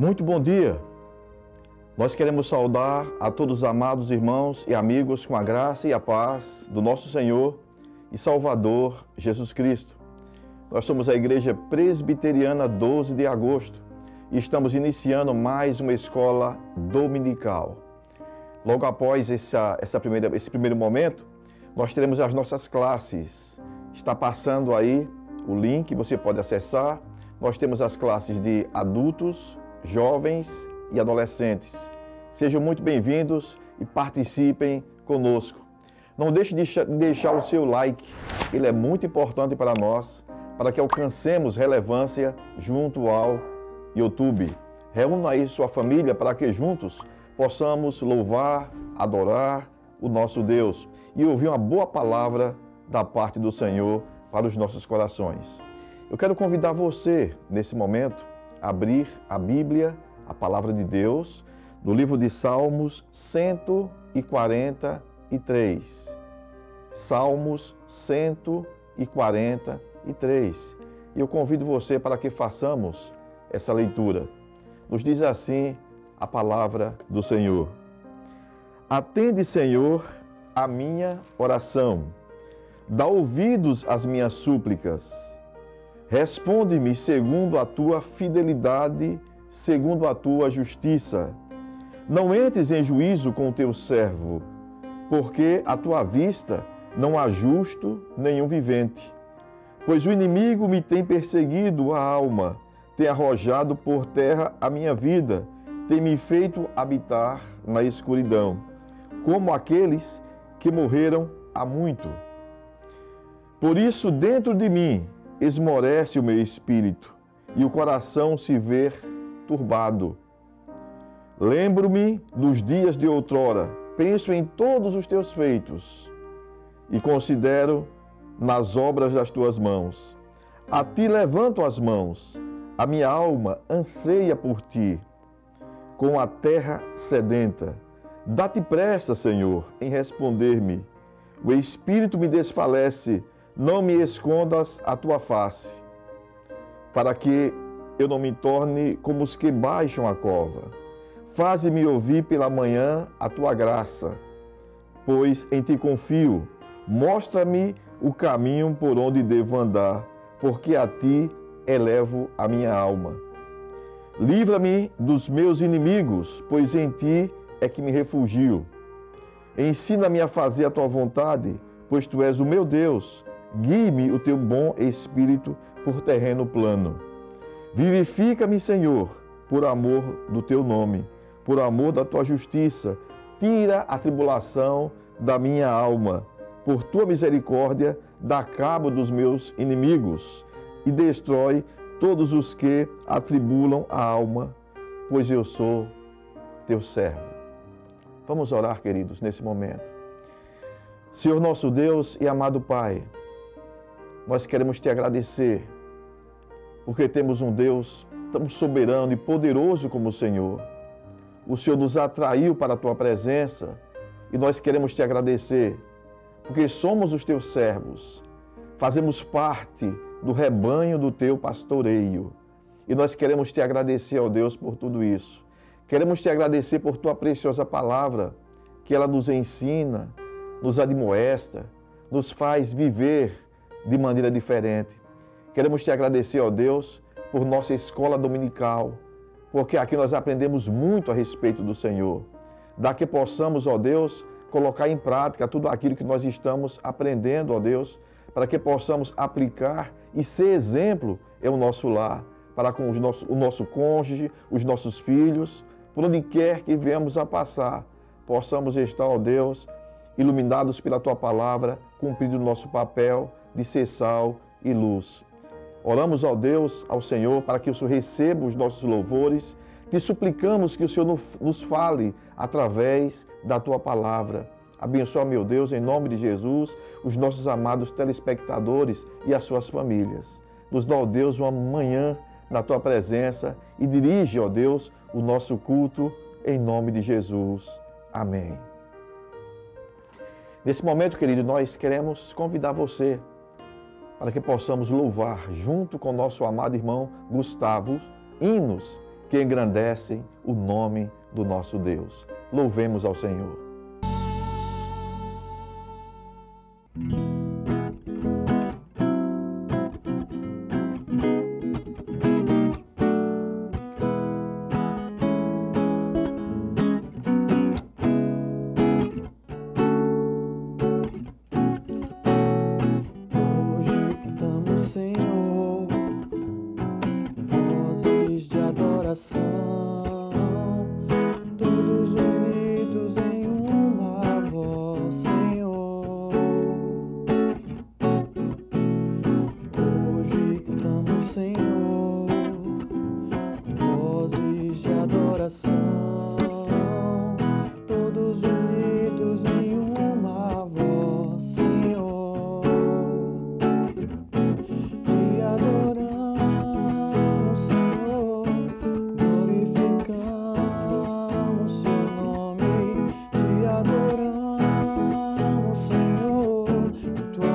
Muito bom dia! Nós queremos saudar a todos os amados irmãos e amigos com a graça e a paz do nosso Senhor e Salvador Jesus Cristo. Nós somos a Igreja Presbiteriana 12 de agosto e estamos iniciando mais uma escola dominical. Logo após esse primeiro momento, nós teremos as nossas classes. Está passando aí o link, você pode acessar. Nós temos as classes de adultos, jovens e adolescentes. Sejam muito bem-vindos e participem conosco. Não deixe de deixar o seu like, ele é muito importante para nós, para que alcancemos relevância junto ao YouTube. Reúna aí sua família para que juntos possamos louvar, adorar o nosso Deus e ouvir uma boa palavra da parte do Senhor para os nossos corações. Eu quero convidar você, nesse momento, a abrir a Bíblia, a Palavra de Deus, no livro de Salmos 143. Salmos 143. E eu convido você para que façamos essa leitura. Nos diz assim a palavra do Senhor. Atende, Senhor, a minha oração. Dá ouvidos às minhas súplicas. Responde-me segundo a tua fidelidade, segundo a tua justiça. Não entres em juízo com o teu servo, porque à tua vista não há justo nenhum vivente. Pois o inimigo me tem perseguido a alma, tem arrojado por terra a minha vida, tem me feito habitar na escuridão, como aqueles que morreram há muito. Por isso, dentro de mim, esmorece o meu espírito, e o coração se vê turbado. Lembro-me dos dias de outrora, penso em todos os teus feitos, e considero nas obras das tuas mãos. A ti levanto as mãos, a minha alma anseia por ti, com a terra sedenta. Dá-te pressa, Senhor, em responder-me. O espírito me desfalece, não me escondas a tua face, para que eu não me torne como os que baixam a cova. Faze-me ouvir pela manhã a tua graça, pois em ti confio. Mostra-me o caminho por onde devo andar, porque a ti elevo a minha alma. Livra-me dos meus inimigos, pois em ti é que me refugio. Ensina-me a fazer a tua vontade, pois tu és o meu Deus. Guie-me o teu bom espírito por terreno plano. Vivifica-me, Senhor, por amor do teu nome, por amor da tua justiça. Tira a tribulação da minha alma. Por tua misericórdia, dá cabo dos meus inimigos e destrói todos os que atribulam a alma, pois eu sou teu servo. Vamos orar, queridos, nesse momento. Senhor nosso Deus e amado Pai, nós queremos te agradecer, porque temos um Deus tão soberano e poderoso como o Senhor. O Senhor nos atraiu para a tua presença e nós queremos te agradecer, porque somos os teus servos, fazemos parte do rebanho do teu pastoreio. E nós queremos te agradecer, ó Deus, por tudo isso. Queremos te agradecer por tua preciosa palavra, que ela nos ensina, nos admoesta, nos faz viver de maneira diferente. Queremos te agradecer, ó Deus, por nossa escola dominical, porque aqui nós aprendemos muito a respeito do Senhor. Daqui possamos, ó Deus, colocar em prática tudo aquilo que nós estamos aprendendo, ó Deus, para que possamos aplicar e ser exemplo em o nosso lar, para com o nosso cônjuge, os nossos filhos, por onde quer que venhamos a passar, possamos estar, ó Deus, iluminados pela tua palavra, cumprindo o nosso papel de ser sal e luz. Oramos ao Deus, ao Senhor, para que o Senhor receba os nossos louvores. Te suplicamos que o Senhor nos fale através da tua palavra. Abençoa, meu Deus, em nome de Jesus, os nossos amados telespectadores e as suas famílias. Nos dá, ó Deus, uma manhã na tua presença e dirige, ó Deus, o nosso culto em nome de Jesus. Amém. Nesse momento, querido, nós queremos convidar você para que possamos louvar junto com o nosso amado irmão Gustavo hinos que engrandecem o nome do nosso Deus. Louvemos ao Senhor. Senhor, vozes de adoração, todos unidos em uma voz, Senhor. Hoje cantamos, Senhor, vozes de adoração, todos unidos em uma voz, Senhor.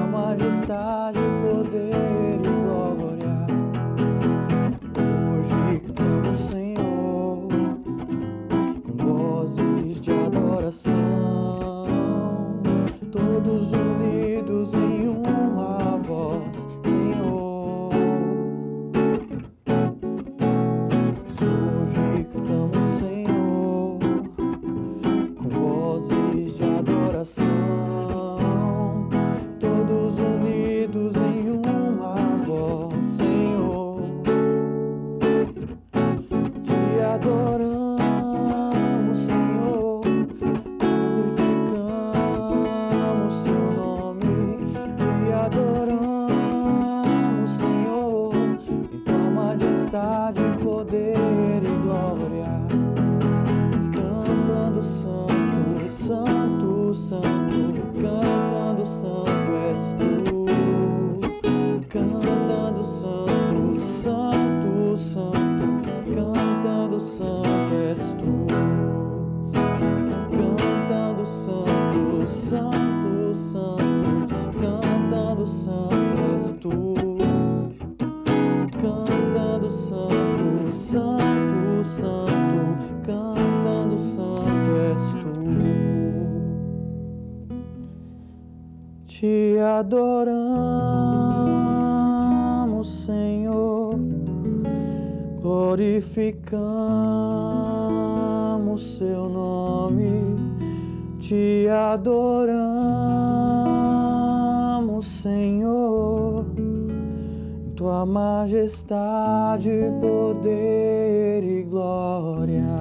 Majestade, poder e glória. Hoje cantamos, Senhor, com vozes de adoração, todos unidos em uma voz, Senhor. Hoje cantamos, Senhor, com vozes de adoração, todos unidos em uma voz, Senhor. Te adoramos, Senhor, glorificamos seu nome. Te adoramos, Senhor, em tua majestade, poder e glória. Cantando santo, santo, santo, cantando santo és tu, cantando santo, santo, santo, cantando santo és tu, cantando santo, santo, santo, cantando santo és tu, cantando santo, santo, santo, cantando santo és tu. Te adoramos, Senhor, glorificamos seu nome. Te adoramos, Senhor, em tua majestade, poder e glória.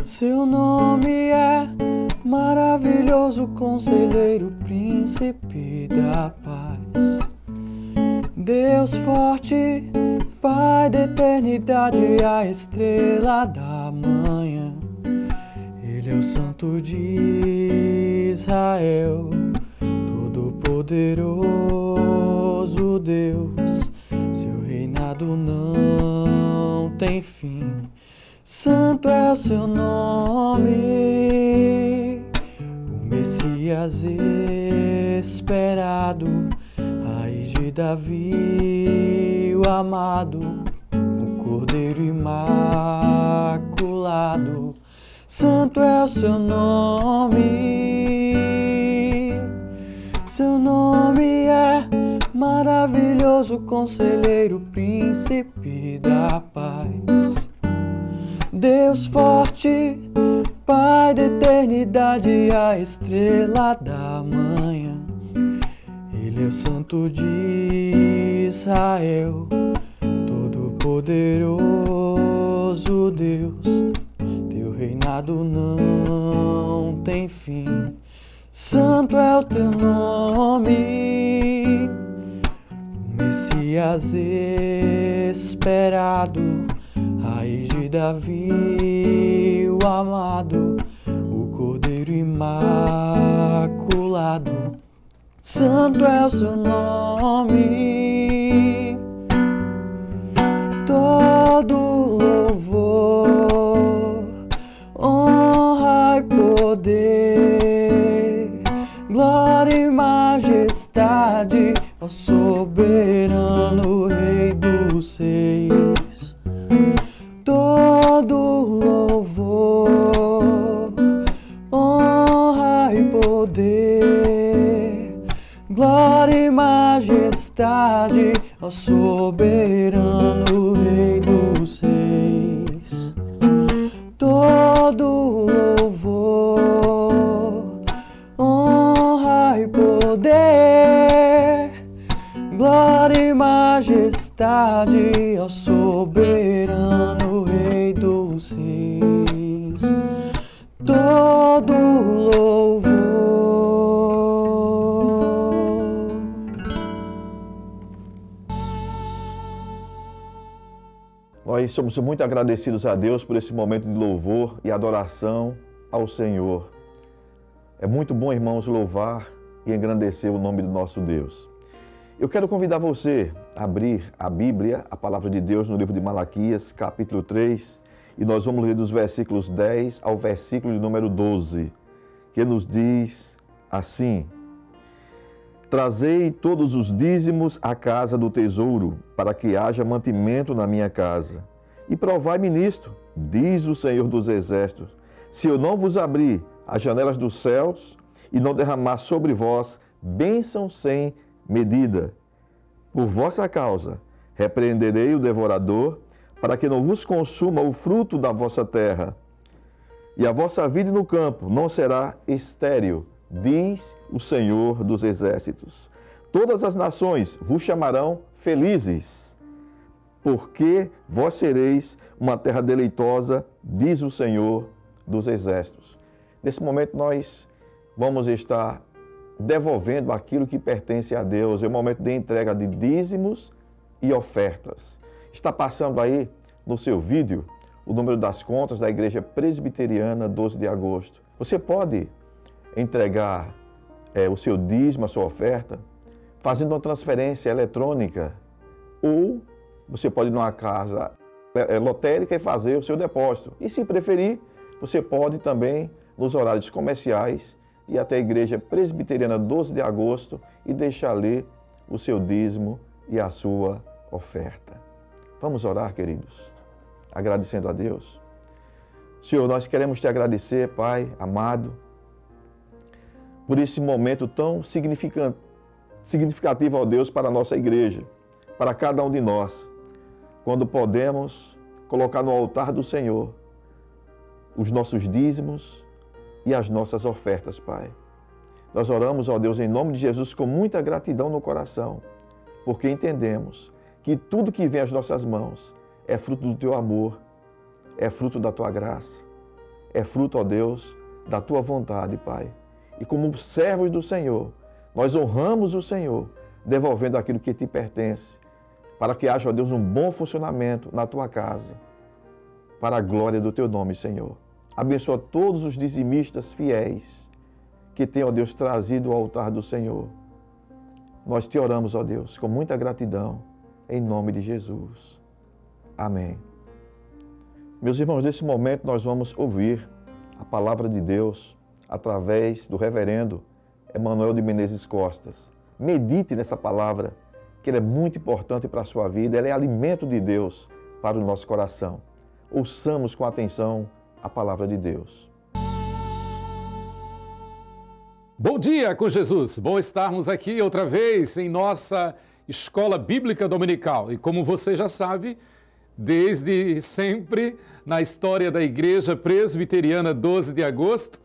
Seu nome é maravilhoso, conselheiro, príncipe da paz. Deus forte, Pai da eternidade, a estrela da manhã. Ele é o Santo de Israel, todo-poderoso Deus. Seu reinado não tem fim. Santo é o seu nome, o Messias esperado, raiz de Davi, o amado, o Cordeiro imaculado. Santo é o seu nome, seu nome é maravilhoso, conselheiro, príncipe da paz. Deus forte, Pai da eternidade, a estrela da manhã. Ele é o Santo de Israel, todo-poderoso Deus. Teu reinado não tem fim. Santo é o teu nome, Messias esperado, raiz de Davi, o amado, o Cordeiro imaculado. santo é o seu nome. Todo louvor, honra e poder, glória e majestade ao soberano Rei dos Seis. Todo louvor, honra e poder, glória e majestade ao soberano Rei dos Seis. Todo louvor, honra e poder, glória e majestade ao soberano Rei dos Seis. Todo louvor. Nós somos muito agradecidos a Deus por esse momento de louvor e adoração ao Senhor. É muito bom, irmãos, louvar e engrandecer o nome do nosso Deus. Eu quero convidar você a abrir a Bíblia, a palavra de Deus, no livro de Malaquias, capítulo 3, e nós vamos ler dos versículos 10 ao versículo de número 12, que nos diz assim: Trazei todos os dízimos à casa do tesouro, para que haja mantimento na minha casa. E provai-me nisto, diz o Senhor dos Exércitos, se eu não vos abrir as janelas dos céus e não derramar sobre vós bênção sem medida. Por vossa causa, repreenderei o devorador, para que não vos consuma o fruto da vossa terra. E a vossa vida no campo não será estéril, diz o Senhor dos Exércitos. Todas as nações vos chamarão felizes, porque vós sereis uma terra deleitosa, diz o Senhor dos Exércitos. Nesse momento nós vamos estar devolvendo aquilo que pertence a Deus. É o momento de entrega de dízimos e ofertas. Está passando aí no seu vídeo o número das contas da Igreja Presbiteriana 12 de agosto. Você pode entregar o seu dízimo, a sua oferta, fazendo uma transferência eletrônica, ou você pode ir numa casa lotérica e fazer o seu depósito. E se preferir, você pode também, nos horários comerciais, ir até a Igreja Presbiteriana 12 de agosto e deixar ali o seu dízimo e a sua oferta. Vamos orar, queridos, agradecendo a Deus. Senhor, nós queremos te agradecer, Pai amado, por esse momento tão significativo, ó Deus, para a nossa igreja, para cada um de nós, quando podemos colocar no altar do Senhor os nossos dízimos e as nossas ofertas, Pai. Nós oramos, ó Deus, em nome de Jesus, com muita gratidão no coração, porque entendemos que tudo que vem às nossas mãos é fruto do Teu amor, é fruto da Tua graça, é fruto, ó Deus, da Tua vontade, Pai. E como servos do Senhor, nós honramos o Senhor, devolvendo aquilo que Te pertence, para que haja, ó Deus, um bom funcionamento na Tua casa, para a glória do Teu nome, Senhor. Abençoa todos os dizimistas fiéis que têm, ó Deus, trazido ao altar do Senhor. Nós Te oramos, ó Deus, com muita gratidão, em nome de Jesus. Amém. Meus irmãos, nesse momento nós vamos ouvir a palavra de Deus através do reverendo Emanuel de Menezes Costas. Medite nessa palavra, que ela é muito importante para a sua vida, ela é alimento de Deus para o nosso coração. Ouçamos com atenção a palavra de Deus. Bom dia com Jesus! Bom estarmos aqui outra vez em nossa Escola Bíblica Dominical. E como você já sabe, desde sempre na história da Igreja Presbiteriana 12 de agosto,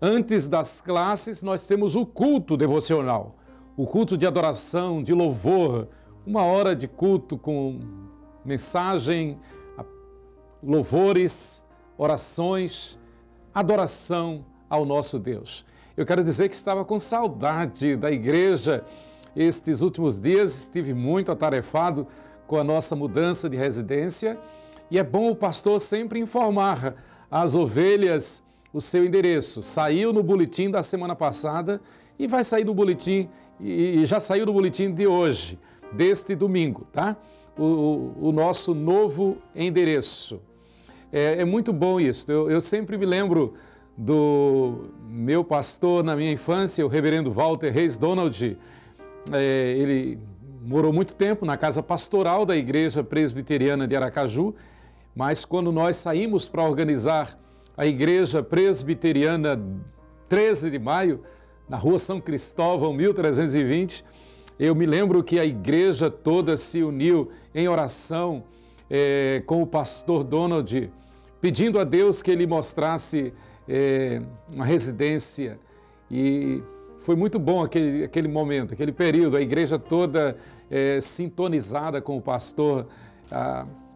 antes das classes, nós temos o culto devocional, o culto de adoração, de louvor, uma hora de culto com mensagem, louvores, orações, adoração ao nosso Deus. Eu quero dizer que estava com saudade da igreja estes últimos dias, estive muito atarefado com a nossa mudança de residência e é bom o pastor sempre informar as ovelhas, o seu endereço. Saiu no boletim da semana passada e vai sair no boletim, e já saiu no boletim de hoje, deste domingo, tá? O nosso novo endereço. É muito bom isso. Eu sempre me lembro do meu pastor na minha infância, o reverendo Walter Reis Donald. Ele morou muito tempo na casa pastoral da Igreja Presbiteriana de Aracaju, mas quando nós saímos para organizar a Igreja Presbiteriana 13 de maio, na Rua São Cristóvão, 1320, eu me lembro que a igreja toda se uniu em oração com o pastor Donald, pedindo a Deus que ele mostrasse uma residência. E foi muito bom aquele momento, aquele período, a igreja toda sintonizada com o pastor,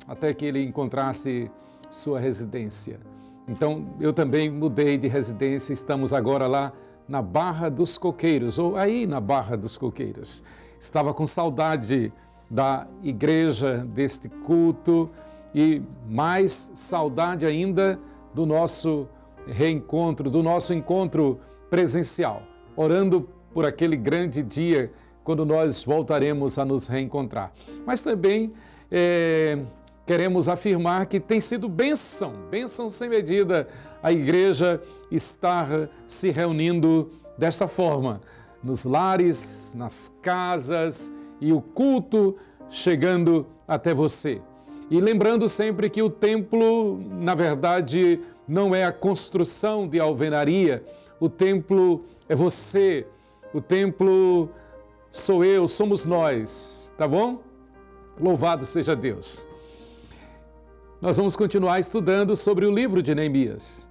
até que ele encontrasse sua residência. Então, eu também mudei de residência, estamos agora lá na Barra dos Coqueiros, ou aí na Barra dos Coqueiros. Estava com saudade da igreja, deste culto, e mais saudade ainda do nosso reencontro, do nosso encontro presencial, orando por aquele grande dia quando nós voltaremos a nos reencontrar. Mas também queremos afirmar que tem sido bênção sem medida a igreja estar se reunindo desta forma, nos lares, nas casas, e o culto chegando até você. E lembrando sempre que o templo, na verdade, não é a construção de alvenaria, o templo é você, o templo sou eu, somos nós, tá bom? Louvado seja Deus. Nós vamos continuar estudando sobre o livro de Neemias.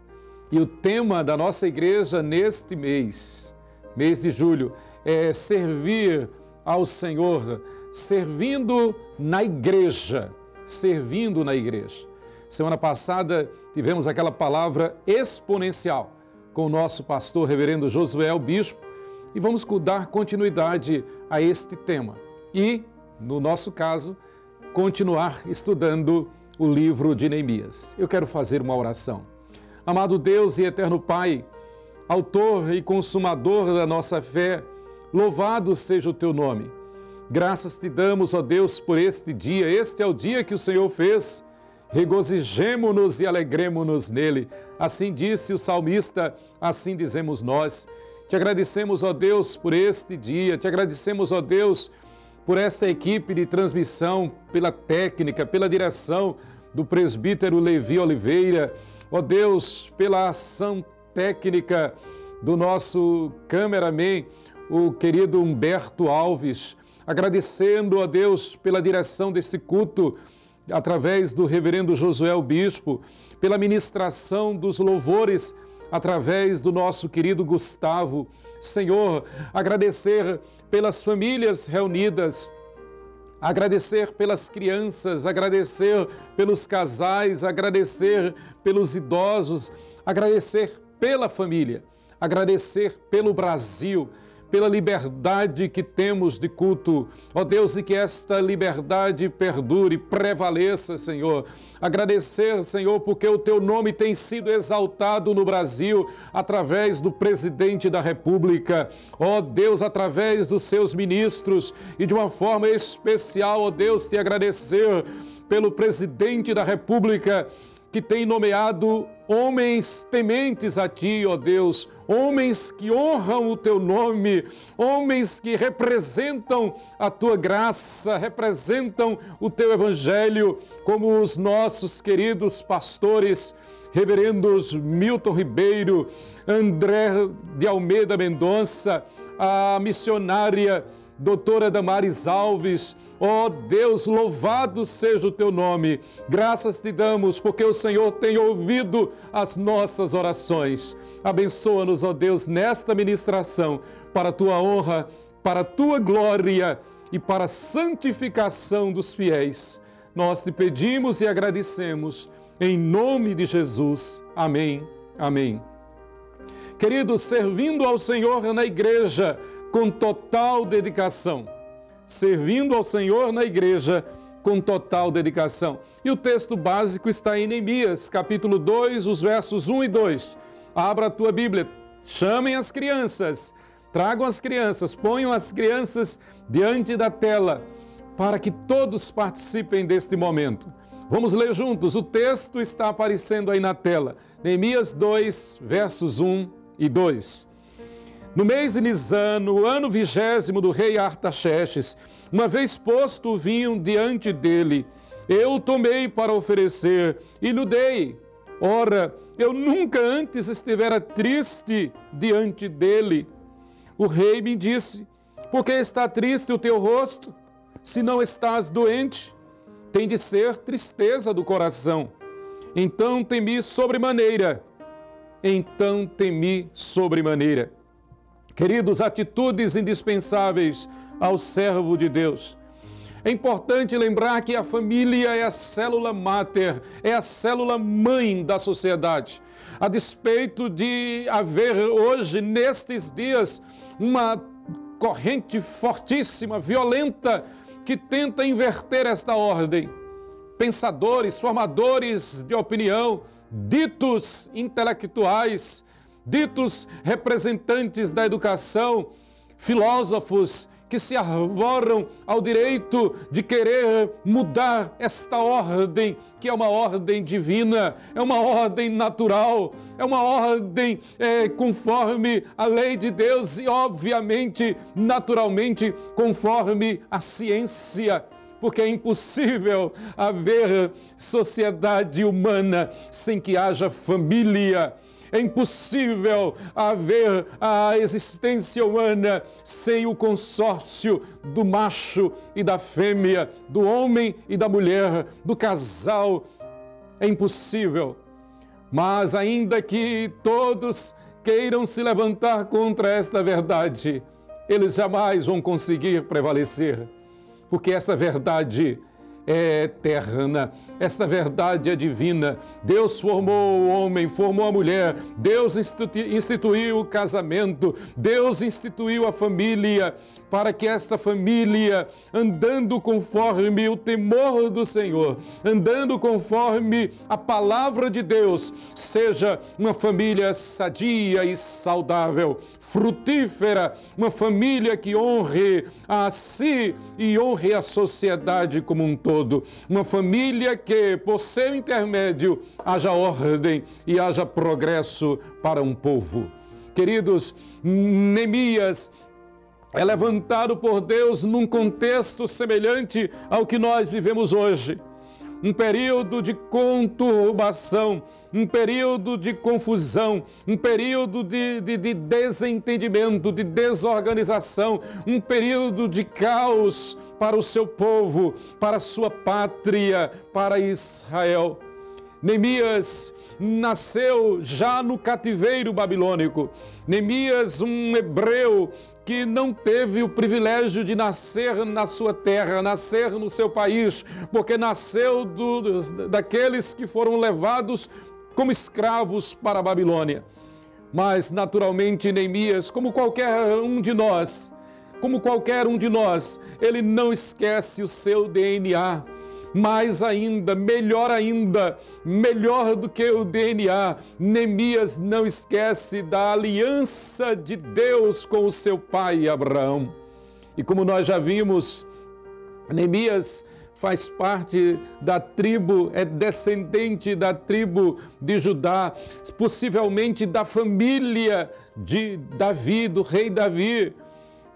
E o tema da nossa igreja neste mês de julho, é servir ao Senhor, servindo na igreja. Semana passada tivemos aquela palavra exponencial com o nosso pastor reverendo Josué, o bispo, e vamos dar continuidade a este tema. E, no nosso caso, continuar estudando o livro de Neemias. Eu quero fazer uma oração. Amado Deus e eterno Pai, autor e consumador da nossa fé, louvado seja o teu nome. Graças te damos, ó Deus, por este dia. Este é o dia que o Senhor fez. Regozijemo-nos e alegremo-nos nele. Assim disse o salmista, assim dizemos nós. Te agradecemos, ó Deus, por este dia. Te agradecemos, ó Deus, por esta equipe de transmissão, pela técnica, pela direção do presbítero Levi Oliveira. Ó Deus, pela ação técnica do nosso cameraman, o querido Humberto Alves. Agradecendo, ó Deus, pela direção deste culto, através do reverendo Josué, o bispo, pela ministração dos louvores, através do nosso querido Gustavo. Senhor, agradecer pelas famílias reunidas, agradecer pelas crianças, agradecer pelos casais, agradecer pelos idosos, agradecer pela família, agradecer pelo Brasil, pela liberdade que temos de culto. Ó Deus, e que esta liberdade perdure, prevaleça, Senhor. Agradecer, Senhor, porque o Teu nome tem sido exaltado no Brasil através do presidente da República. Ó Deus, através dos seus ministros, e de uma forma especial, ó Deus, te agradecer pelo presidente da República, que tem nomeado homens tementes a Ti, ó Deus, homens que honram o Teu nome, homens que representam a Tua graça, representam o Teu Evangelho, como os nossos queridos pastores, reverendos Milton Ribeiro, André de Almeida Mendonça, a missionária doutora Damares Alves. Ó Deus, louvado seja o Teu nome. Graças te damos, porque o Senhor tem ouvido as nossas orações. Abençoa-nos, ó Deus, nesta ministração, para a Tua honra, para a Tua glória e para a santificação dos fiéis. Nós te pedimos e agradecemos, em nome de Jesus. Amém. Amém. Queridos, servindo ao Senhor na igreja com total dedicação. Servindo ao Senhor na igreja com total dedicação. E o texto básico está em Neemias, capítulo 2, os versos 1 e 2. Abra a tua Bíblia, chamem as crianças, tragam as crianças, ponham as crianças diante da tela, para que todos participem deste momento. Vamos ler juntos, o texto está aparecendo aí na tela. Neemias 2, versos 1 e 2. No mês de Nisan, no ano 20º do rei Artaxerxes, uma vez posto o vinho diante dele, eu o tomei para oferecer e lhe dei. Ora, eu nunca antes estivera triste diante dele. O rei me disse: por que está triste o teu rosto? Se não estás doente, tem de ser tristeza do coração. Então temi sobremaneira. Queridos, atitudes indispensáveis ao servo de Deus. É importante lembrar que a família é a célula máter, é a célula mãe da sociedade. A despeito de haver hoje, nestes dias, uma corrente fortíssima, violenta, que tenta inverter esta ordem. Pensadores, formadores de opinião, ditos intelectuais, ditos representantes da educação, filósofos que se arvoram ao direito de querer mudar esta ordem, que é uma ordem divina, é uma ordem natural, é uma ordem conforme a lei de Deus e, obviamente, naturalmente, conforme a ciência. Porque é impossível haver sociedade humana sem que haja família. É impossível haver a existência humana sem o consórcio do macho e da fêmea, do homem e da mulher, do casal. É impossível. Mas ainda que todos queiram se levantar contra esta verdade, eles jamais vão conseguir prevalecer, porque essa verdade é eterna, esta verdade é divina. Deus formou o homem, formou a mulher, Deus instituiu o casamento, Deus instituiu a família, para que esta família, andando conforme o temor do Senhor, andando conforme a palavra de Deus, seja uma família sadia e saudável, frutífera, uma família que honre a si e honre a sociedade como um todo. Uma família que, por seu intermédio, haja ordem e haja progresso para um povo. Queridos, Neemias é levantado por Deus num contexto semelhante ao que nós vivemos hoje. Um período de conturbação, um período de confusão, um período de desentendimento, de desorganização, um período de caos para o seu povo, para a sua pátria, para Israel. Neemias nasceu já no cativeiro babilônico. Neemias, um hebreu que não teve o privilégio de nascer na sua terra, nascer no seu país, porque nasceu daqueles que foram levados como escravos para a Babilônia. Mas, naturalmente, Neemias, como qualquer um de nós, ele não esquece o seu DNA. Mais ainda, melhor do que o DNA, Neemias não esquece da aliança de Deus com o seu pai Abraão. E como nós já vimos, Neemias faz parte da tribo, é descendente da tribo de Judá, possivelmente da família de Davi, do rei Davi.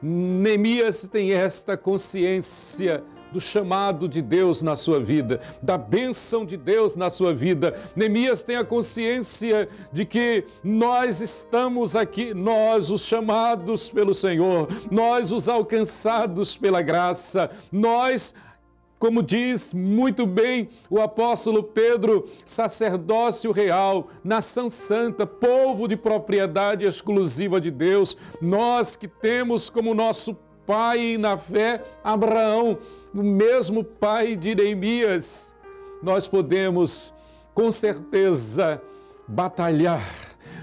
Neemias tem esta consciência do chamado de Deus na sua vida, da bênção de Deus na sua vida. Neemias tem a consciência de que nós estamos aqui, nós os chamados pelo Senhor, nós os alcançados pela graça, nós, como diz muito bem o apóstolo Pedro, sacerdócio real, nação santa, povo de propriedade exclusiva de Deus, nós que temos como nosso pai na fé Abraão, o mesmo pai de Neemias, nós podemos com certeza batalhar,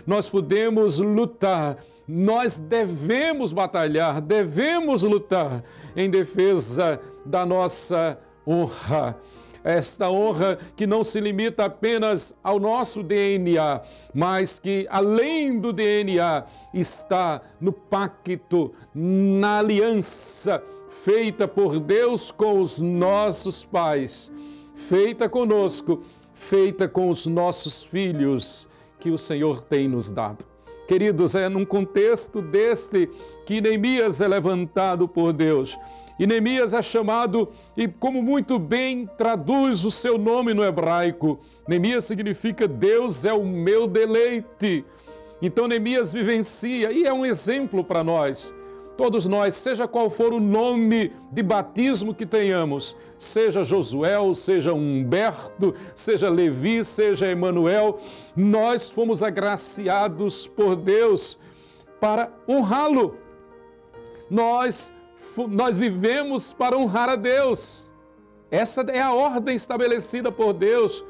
nós podemos lutar, nós devemos batalhar, devemos lutar em defesa da nossa honra, esta honra que não se limita apenas ao nosso DNA, mas que além do DNA está no pacto, na aliança feita por Deus com os nossos pais, feita conosco, feita com os nossos filhos que o Senhor tem nos dado. Queridos, é num contexto deste que Neemias é levantado por Deus. E Neemias é chamado, e como muito bem traduz o seu nome no hebraico, Neemias significa Deus é o meu deleite. Então Neemias vivencia e é um exemplo para nós. Todos nós, seja qual for o nome de batismo que tenhamos, seja Josué, seja Humberto, seja Levi, seja Emanuel, nós fomos agraciados por Deus para honrá-lo. Nós vivemos para honrar a Deus. Essa é a ordem estabelecida por Deus.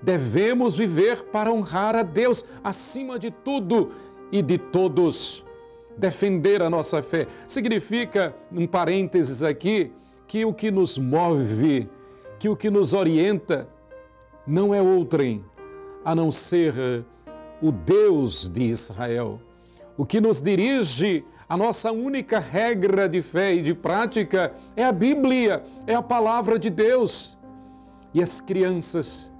Devemos viver para honrar a Deus acima de tudo e de todos. Defender a nossa fé significa, um parênteses aqui, que o que nos move, que o que nos orienta não é outrem a não ser o Deus de Israel. O que nos dirige, a nossa única regra de fé e de prática é a Bíblia, é a palavra de Deus. E as crianças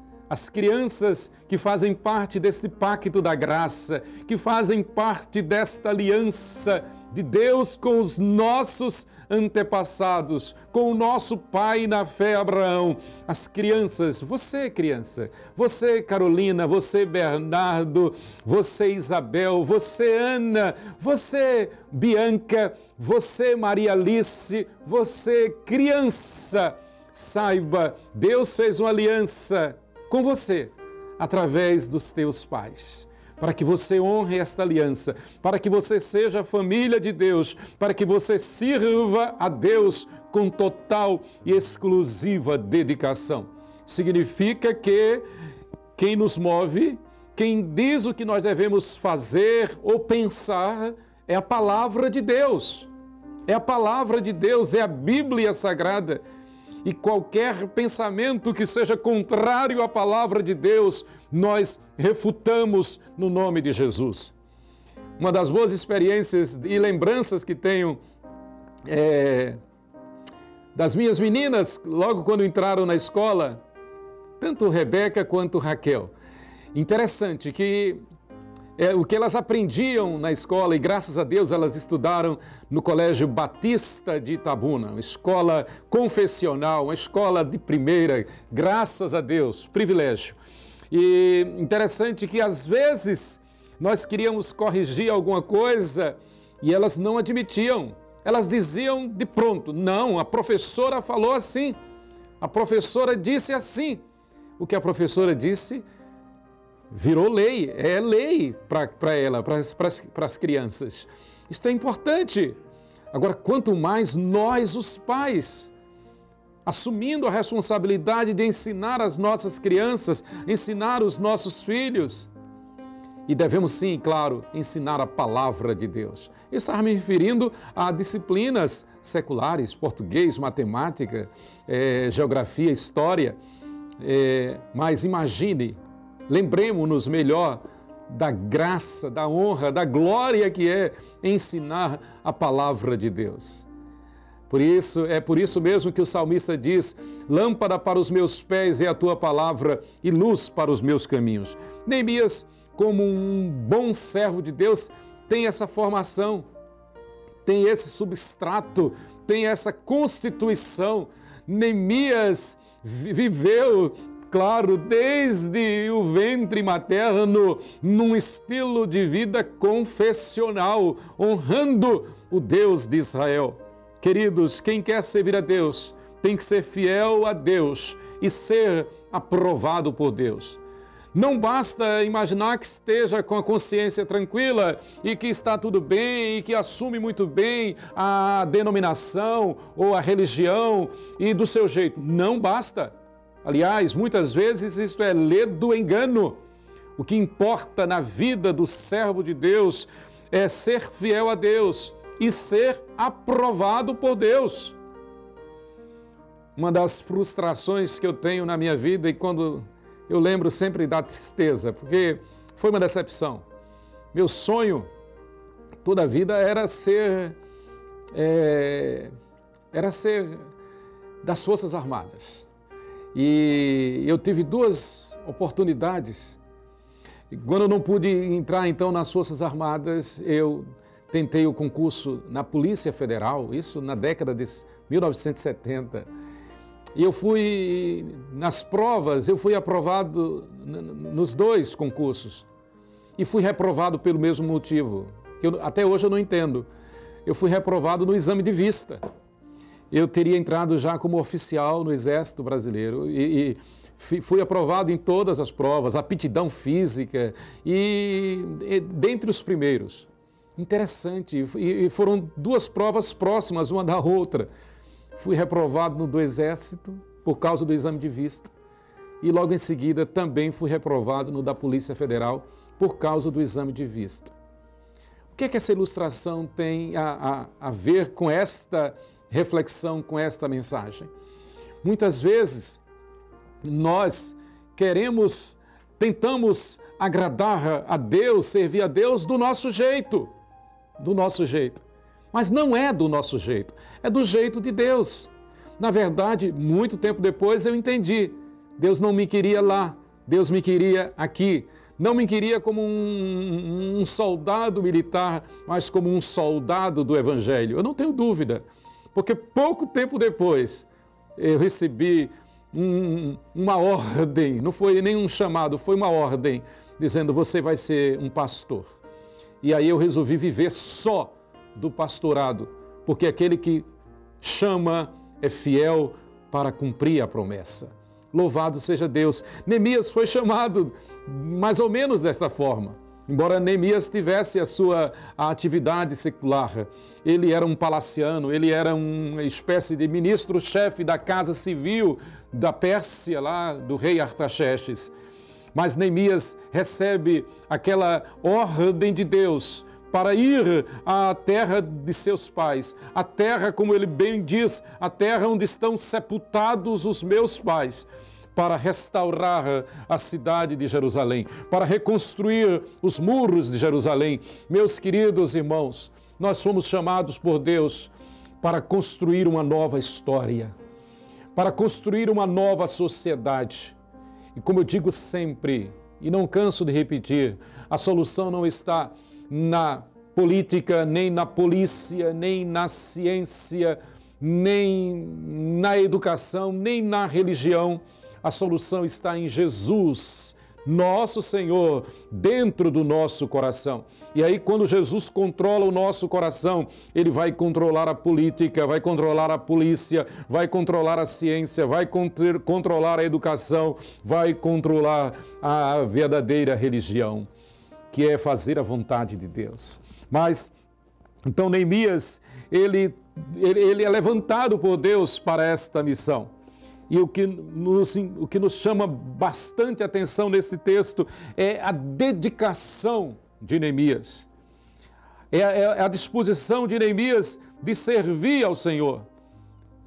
que fazem parte deste pacto da graça, que fazem parte desta aliança de Deus com os nossos antepassados, com o nosso pai na fé Abraão. As crianças, você criança, você Carolina, você Bernardo, você Isabel, você Ana, você Bianca, você Maria Alice, você criança, saiba, Deus fez uma aliança com você, através dos teus pais, para que você honre esta aliança, para que você seja família de Deus, para que você sirva a Deus com total e exclusiva dedicação. Significa que quem nos move, quem diz o que nós devemos fazer ou pensar, é a palavra de Deus. É a palavra de Deus, é a Bíblia Sagrada. E qualquer pensamento que seja contrário à palavra de Deus, nós refutamos no nome de Jesus. Uma das boas experiências e lembranças que tenho das minhas meninas, logo quando entraram na escola, tanto Rebeca quanto Raquel. Interessante que o que elas aprendiam na escola, e graças a Deus elas estudaram no Colégio Batista de Itabuna, uma escola confessional, uma escola de primeira, graças a Deus, privilégio. E interessante que às vezes nós queríamos corrigir alguma coisa e elas não admitiam, elas diziam de pronto, não, a professora falou assim, a professora disse assim. O que a professora disse virou lei, é lei para ela, para as crianças. Isto é importante. Agora, quanto mais nós, os pais, assumindo a responsabilidade de ensinar as nossas crianças, ensinar os nossos filhos. E devemos sim, claro, ensinar a palavra de Deus. Eu estava me referindo a disciplinas seculares, português, matemática, geografia, história. Mas imagine, lembremos-nos melhor da graça, da honra, da glória que é ensinar a palavra de Deus. Por isso mesmo que o salmista diz, lâmpada para os meus pés é a tua palavra e luz para os meus caminhos. Neemias, como um bom servo de Deus, tem essa formação, tem esse substrato, tem essa constituição. Neemias viveu, claro, desde o ventre materno, num estilo de vida confessional, honrando o Deus de Israel. Queridos, quem quer servir a Deus tem que ser fiel a Deus e ser aprovado por Deus. Não basta imaginar que esteja com a consciência tranquila e que está tudo bem e que assume muito bem a denominação ou a religião e do seu jeito. Não basta. Aliás, muitas vezes isto é ledo engano. O que importa na vida do servo de Deus é ser fiel a Deus e ser aprovado por Deus. uma das frustrações que eu tenho na minha vida, e quando eu lembro sempre da tristeza, porque foi uma decepção. Meu sonho toda a vida era ser das Forças Armadas. E eu tive 2 oportunidades. E quando eu não pude entrar, então, nas Forças Armadas, eu tentei o concurso na Polícia Federal, isso na década de 1970. E eu fui, nas provas, eu fui aprovado nos 2 concursos. E fui reprovado pelo mesmo motivo, que até hoje eu não entendo. Eu fui reprovado no exame de vista. Eu teria entrado já como oficial no Exército Brasileiro e fui aprovado em todas as provas, aptidão física e dentre os primeiros. Interessante, e foram 2 provas próximas uma da outra. Fui reprovado no do Exército por causa do exame de vista e logo em seguida também fui reprovado no da Polícia Federal por causa do exame de vista. O que é que essa ilustração tem a ver com esta reflexão, com esta mensagem? Muitas vezes nós tentamos agradar a Deus, servir a Deus do nosso jeito. Mas não é do nosso jeito, é do jeito de Deus. Na verdade, muito tempo depois eu entendi, Deus não me queria lá, Deus me queria aqui. Não me queria como um soldado militar, mas como um soldado do Evangelho. Eu não tenho dúvida, porque pouco tempo depois eu recebi uma ordem, não foi nem um chamado, foi uma ordem, dizendo: você vai ser um pastor. E aí eu resolvi viver só do pastorado, porque aquele que chama é fiel para cumprir a promessa. Louvado seja Deus. Neemias foi chamado mais ou menos desta forma. Embora Neemias tivesse a atividade secular, ele era um palaciano, ele era uma espécie de ministro-chefe da casa civil da Pérsia, lá do rei Artaxerxes. Mas Neemias recebe aquela ordem de Deus para ir à terra de seus pais, a terra, como ele bem diz, a terra onde estão sepultados os meus pais, para restaurar a cidade de Jerusalém, para reconstruir os muros de Jerusalém. Meus queridos irmãos, nós fomos chamados por Deus para construir uma nova história, para construir uma nova sociedade. E como eu digo sempre, e não canso de repetir, a solução não está na política, nem na polícia, nem na ciência, nem na educação, nem na religião. A solução está em Jesus, nosso Senhor, dentro do nosso coração. E aí, quando Jesus controla o nosso coração, Ele vai controlar a política, vai controlar a polícia, vai controlar a ciência, vai controlar a educação, vai controlar a verdadeira religião, que é fazer a vontade de Deus. Mas, então, Neemias, ele é levantado por Deus para esta missão. E o que nos chama bastante atenção nesse texto é a dedicação de Neemias. É a disposição de Neemias de servir ao Senhor.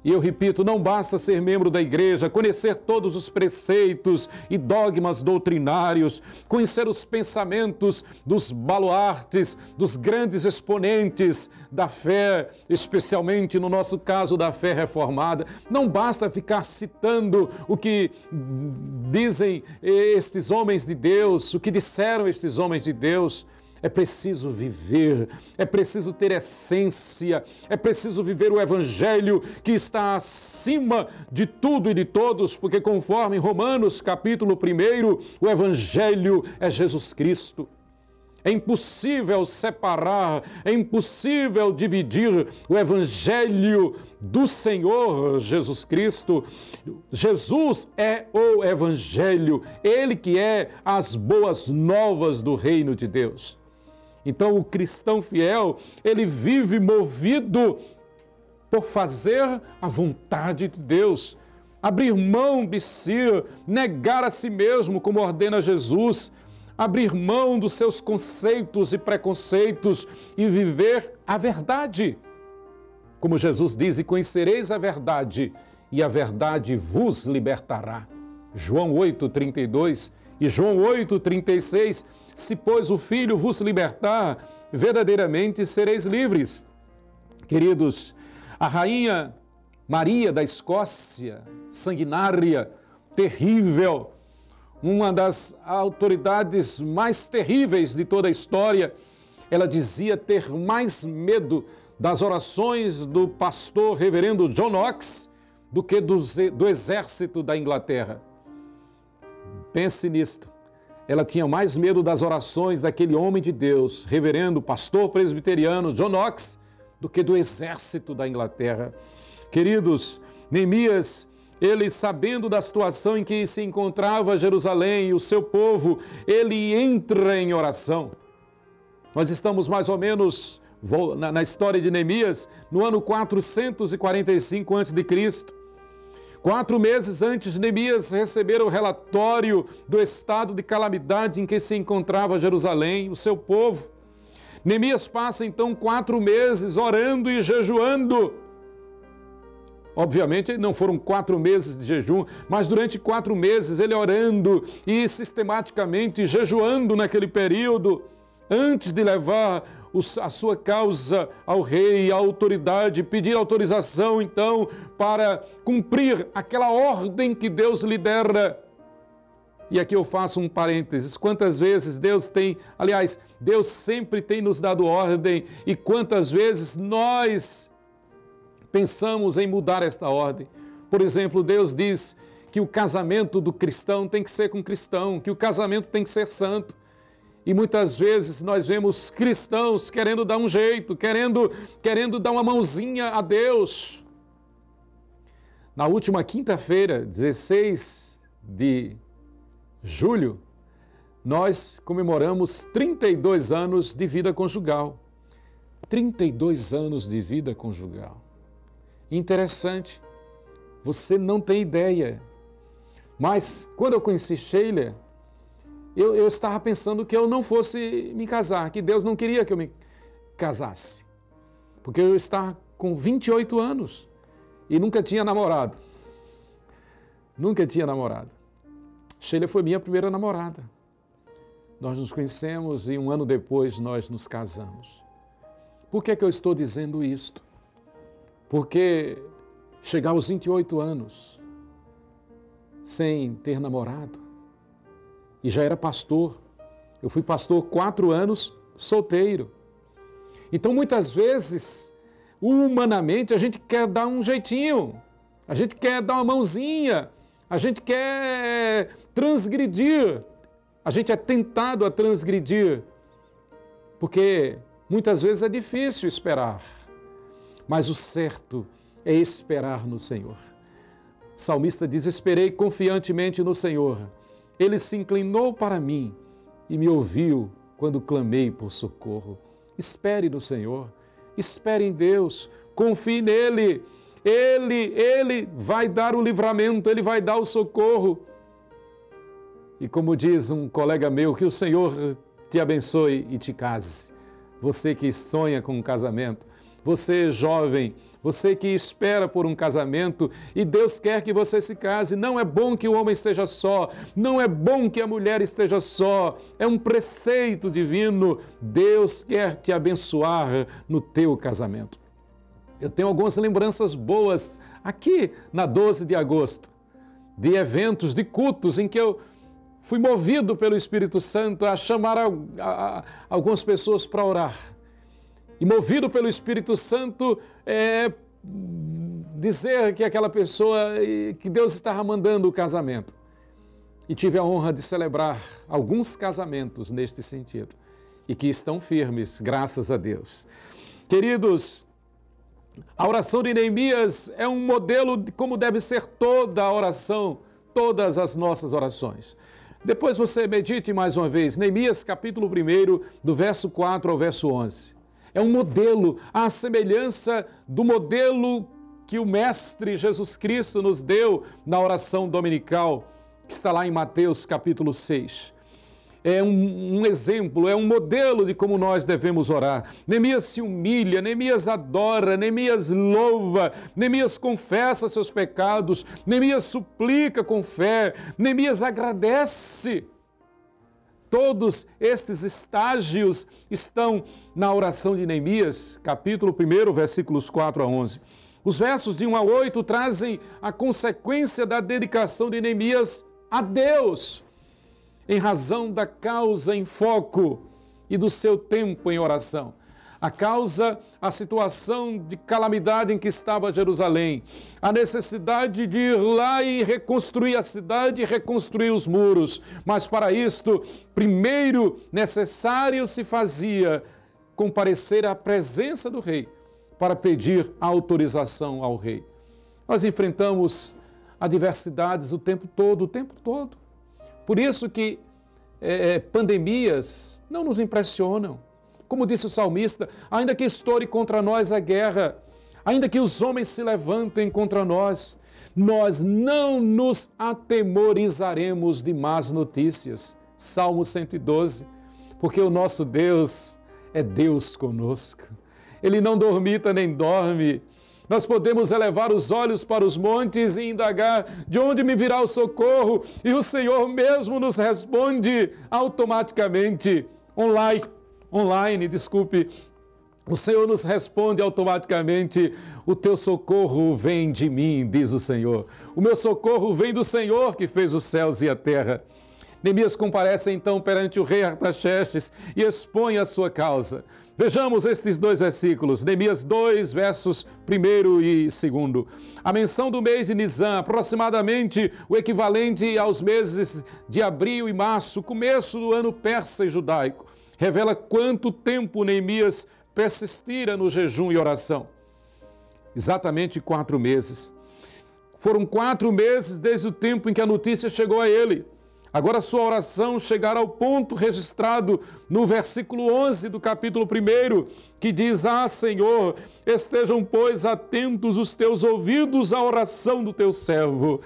E eu repito, não basta ser membro da igreja, conhecer todos os preceitos e dogmas doutrinários, conhecer os pensamentos dos baluartes, dos grandes exponentes da fé, especialmente no nosso caso da fé reformada. Não basta ficar citando o que dizem estes homens de Deus, o que disseram estes homens de Deus. É preciso viver, é preciso ter essência, é preciso viver o Evangelho que está acima de tudo e de todos, porque conforme Romanos capítulo 1, o Evangelho é Jesus Cristo. É impossível separar, é impossível dividir o Evangelho do Senhor Jesus Cristo. Jesus é o Evangelho, Ele que é as boas novas do reino de Deus. Então, o cristão fiel, ele vive movido por fazer a vontade de Deus, abrir mão de si, negar a si mesmo, como ordena Jesus, abrir mão dos seus conceitos e preconceitos e viver a verdade. Como Jesus diz, e conhecereis a verdade, e a verdade vos libertará. João 8:32 e João 8:36, se pois o Filho vos libertar, verdadeiramente sereis livres. Queridos, a rainha Maria da Escócia, sanguinária, terrível, uma das autoridades mais terríveis de toda a história, ela dizia ter mais medo das orações do pastor reverendo John Knox do que do exército da Inglaterra. Pense nisto. Ela tinha mais medo das orações daquele homem de Deus, reverendo pastor presbiteriano John Knox, do que do exército da Inglaterra. Queridos, Neemias, ele sabendo da situação em que se encontrava Jerusalém e o seu povo, ele entra em oração. Nós estamos mais ou menos na história de Neemias, no ano 445 a.C., 4 meses antes de Neemias receber o relatório do estado de calamidade em que se encontrava Jerusalém, o seu povo. Neemias passa então 4 meses orando e jejuando. Obviamente não foram 4 meses de jejum, mas durante 4 meses ele orando e sistematicamente jejuando naquele período, antes de levar a sua causa ao rei, à autoridade, pedir autorização então para cumprir aquela ordem que Deus lhe dera. E aqui eu faço um parênteses, quantas vezes Deus sempre tem nos dado ordem e quantas vezes nós pensamos em mudar esta ordem. Por exemplo, Deus diz que o casamento do cristão tem que ser com cristão, que o casamento tem que ser santo. E muitas vezes nós vemos cristãos querendo dar um jeito, querendo dar uma mãozinha a Deus. Na última quinta-feira, 16 de julho, nós comemoramos 32 anos de vida conjugal. 32 anos de vida conjugal. Interessante, você não tem ideia. Mas quando eu conheci Sheila, eu estava pensando que eu não fosse me casar, que Deus não queria que eu me casasse. Porque eu estava com 28 anos e nunca tinha namorado. Nunca tinha namorado. Sheila foi minha primeira namorada. Nós nos conhecemos e 1 ano depois nós nos casamos. Por que eu estou dizendo isto? Porque chegar aos 28 anos sem ter namorado, e já era pastor. Eu fui pastor 4 anos solteiro. Então, muitas vezes, humanamente, a gente quer dar um jeitinho, a gente quer dar uma mãozinha, a gente quer transgredir, a gente é tentado a transgredir, porque muitas vezes é difícil esperar, mas o certo é esperar no Senhor. O salmista diz: esperei confiantemente no Senhor. Ele se inclinou para mim e me ouviu quando clamei por socorro. Espere no Senhor, espere em Deus, confie nele. Ele vai dar o livramento, Ele vai dar o socorro. E como diz um colega meu, que o Senhor te abençoe e te case. Você que sonha com um casamento, você jovem, você que espera por um casamento e Deus quer que você se case. Não é bom que o homem esteja só, não é bom que a mulher esteja só. É um preceito divino. Deus quer te abençoar no teu casamento. Eu tenho algumas lembranças boas aqui na 12 de agosto, de eventos, de cultos em que eu fui movido pelo Espírito Santo a chamar algumas pessoas para orar. E movido pelo Espírito Santo, dizer que aquela pessoa, que Deus estava mandando o casamento. E tive a honra de celebrar alguns casamentos neste sentido. E que estão firmes, graças a Deus. Queridos, a oração de Neemias é um modelo de como deve ser toda a oração, todas as nossas orações. Depois você medite mais uma vez, Neemias capítulo 1, do verso 4 ao verso 11. É um modelo, à semelhança do modelo que o Mestre Jesus Cristo nos deu na oração dominical, que está lá em Mateus capítulo 6. é um exemplo, é um modelo de como nós devemos orar. Neemias se humilha, Neemias adora, Neemias louva, Neemias confessa seus pecados, Neemias suplica com fé, Neemias agradece. Todos estes estágios estão na oração de Neemias, capítulo 1, versículos 4 a 11. Os versos de 1 a 8 trazem a consequência da dedicação de Neemias a Deus, em razão da causa em foco e do seu tempo em oração. A causa, a situação de calamidade em que estava Jerusalém, a necessidade de ir lá e reconstruir a cidade e reconstruir os muros. Mas para isto, primeiro necessário se fazia comparecer à presença do rei para pedir autorização ao rei. Nós enfrentamos adversidades o tempo todo. Por isso que pandemias não nos impressionam. Como disse o salmista, ainda que estoure contra nós a guerra, ainda que os homens se levantem contra nós, nós não nos atemorizaremos de más notícias. Salmo 112, porque o nosso Deus é Deus conosco. Ele não dormita nem dorme. Nós podemos elevar os olhos para os montes e indagar de onde me virá o socorro, e o Senhor mesmo nos responde automaticamente, online, o Senhor nos responde automaticamente: o teu socorro vem de mim, diz o Senhor. O meu socorro vem do Senhor que fez os céus e a terra. Neemias comparece então perante o rei Artaxerxes e expõe a sua causa. Vejamos estes dois versículos, Neemias 2, versos 1 e 2. A menção do mês de Nisan, aproximadamente o equivalente aos meses de abril e março, começo do ano persa e judaico, revela quanto tempo Neemias persistira no jejum e oração. Exatamente 4 meses. Foram 4 meses desde o tempo em que a notícia chegou a ele. Agora sua oração chegará ao ponto registrado no versículo 11 do capítulo 1, que diz: Ah, Senhor, estejam, pois, atentos os teus ouvidos à oração do teu servo.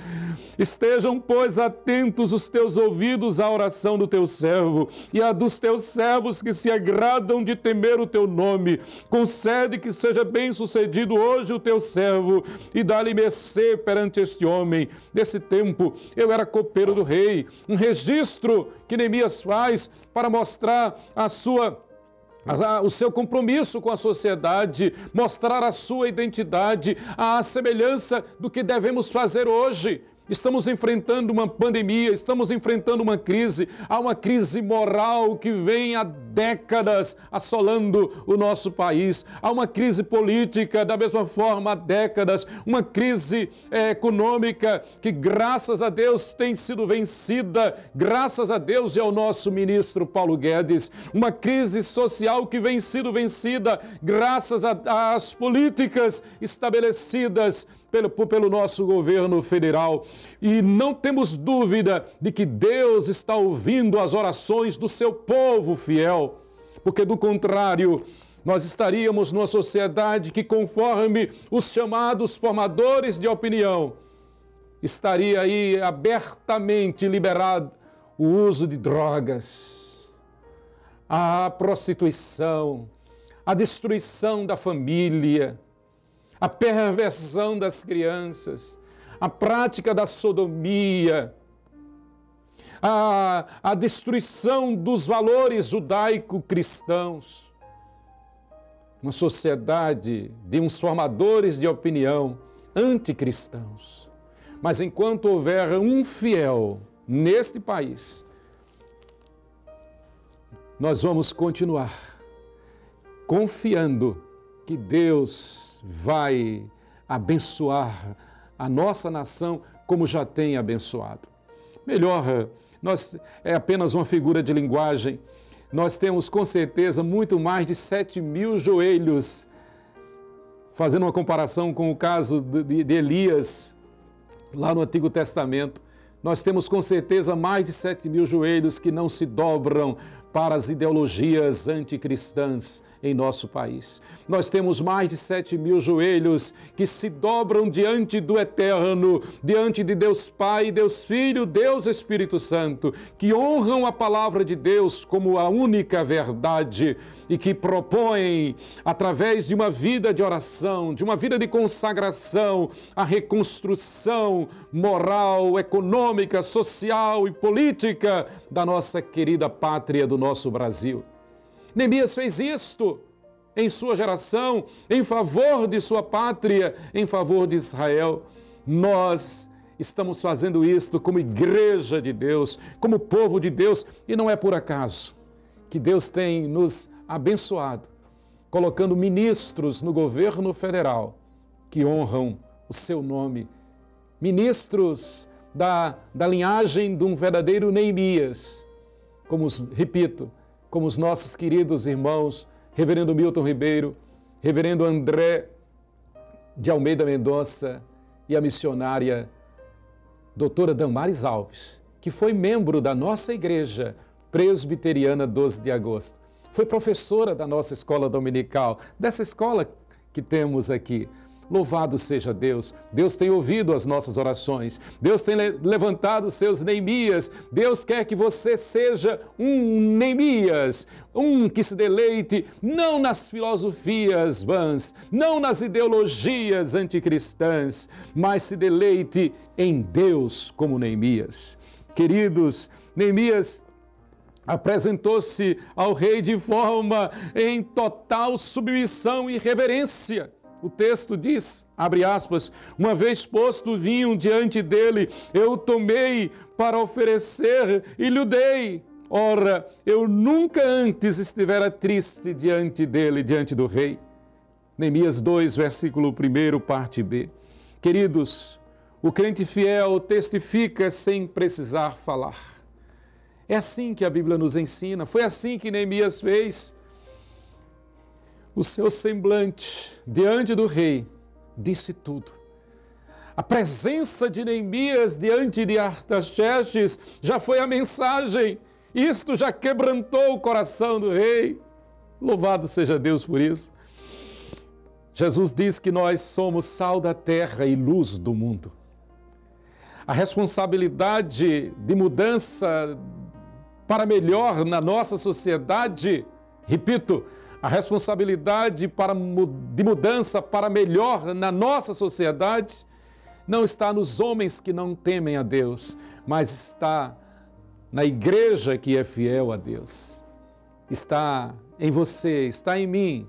Estejam, pois, atentos os teus ouvidos à oração do teu servo e a dos teus servos que se agradam de temer o teu nome. Concede que seja bem sucedido hoje o teu servo e dá-lhe mercê perante este homem. Nesse tempo, eu era copeiro do rei. Um registro que Neemias faz para mostrar o seu compromisso com a sociedade, mostrar a sua identidade, a semelhança do que devemos fazer hoje. Estamos enfrentando uma pandemia, estamos enfrentando uma crise, há uma crise moral que vem há décadas assolando o nosso país, há uma crise política da mesma forma há décadas, uma crise econômica que graças a Deus tem sido vencida, graças a Deus e ao nosso ministro Paulo Guedes, uma crise social que vem sido vencida graças às políticas estabelecidas pelo nosso governo federal. E não temos dúvida de que Deus está ouvindo as orações do seu povo fiel, porque do contrário, nós estaríamos numa sociedade que, conforme os chamados formadores de opinião, estaria aí abertamente liberado o uso de drogas, a prostituição, a destruição da família, a perversão das crianças, a prática da sodomia, a destruição dos valores judaico-cristãos. Uma sociedade de uns formadores de opinião anticristãos. Mas enquanto houver um fiel neste país, nós vamos continuar confiando que Deus vai abençoar a nossa nação como já tem abençoado. Melhor, é apenas uma figura de linguagem. Nós temos com certeza muito mais de 7.000 joelhos, fazendo uma comparação com o caso de Elias, lá no Antigo Testamento. Nós temos com certeza mais de 7.000 joelhos que não se dobram para as ideologias anticristãs em nosso país. Nós temos mais de 7.000 joelhos que se dobram diante do Eterno, diante de Deus Pai, Deus Filho, Deus Espírito Santo, que honram a palavra de Deus como a única verdade e que propõem, através de uma vida de oração, de uma vida de consagração, a reconstrução moral, econômica, social e política da nossa querida pátria, do nosso Brasil. Neemias fez isto em sua geração, em favor de sua pátria, em favor de Israel. Nós estamos fazendo isto como igreja de Deus, como povo de Deus, e não é por acaso que Deus tem nos abençoado, colocando ministros no governo federal que honram o seu nome, ministros da linhagem de um verdadeiro Neemias, repito, como os nossos queridos irmãos, reverendo Milton Ribeiro, reverendo André de Almeida Mendonça e a missionária doutora Damares Alves, que foi membro da nossa igreja presbiteriana 12 de agosto. Foi professora da nossa escola dominical, dessa escola que temos aqui. Louvado seja Deus. Deus tem ouvido as nossas orações. Deus tem levantado seus Neemias. Deus quer que você seja um Neemias, um que se deleite não nas filosofias vãs, não nas ideologias anticristãs, mas se deleite em Deus como Neemias. Queridos, Neemias apresentou-se ao rei de forma em total submissão e reverência. O texto diz, abre aspas, uma vez posto o vinho diante dele, eu tomei para oferecer e lhe dei. Ora, eu nunca antes estivera triste diante dele, diante do rei. Neemias 2, versículo 1, parte B. Queridos, o crente fiel testifica sem precisar falar. É assim que a Bíblia nos ensina, foi assim que Neemias fez. O seu semblante diante do rei disse tudo. A presença de Neemias diante de Artaxerxes já foi a mensagem. Isto já quebrantou o coração do rei. Louvado seja Deus por isso. Jesus diz que nós somos sal da terra e luz do mundo. A responsabilidade de mudança para melhor na nossa sociedade, repito, a responsabilidade de mudança para melhor na nossa sociedade não está nos homens que não temem a Deus, mas está na igreja que é fiel a Deus. Está em você, está em mim,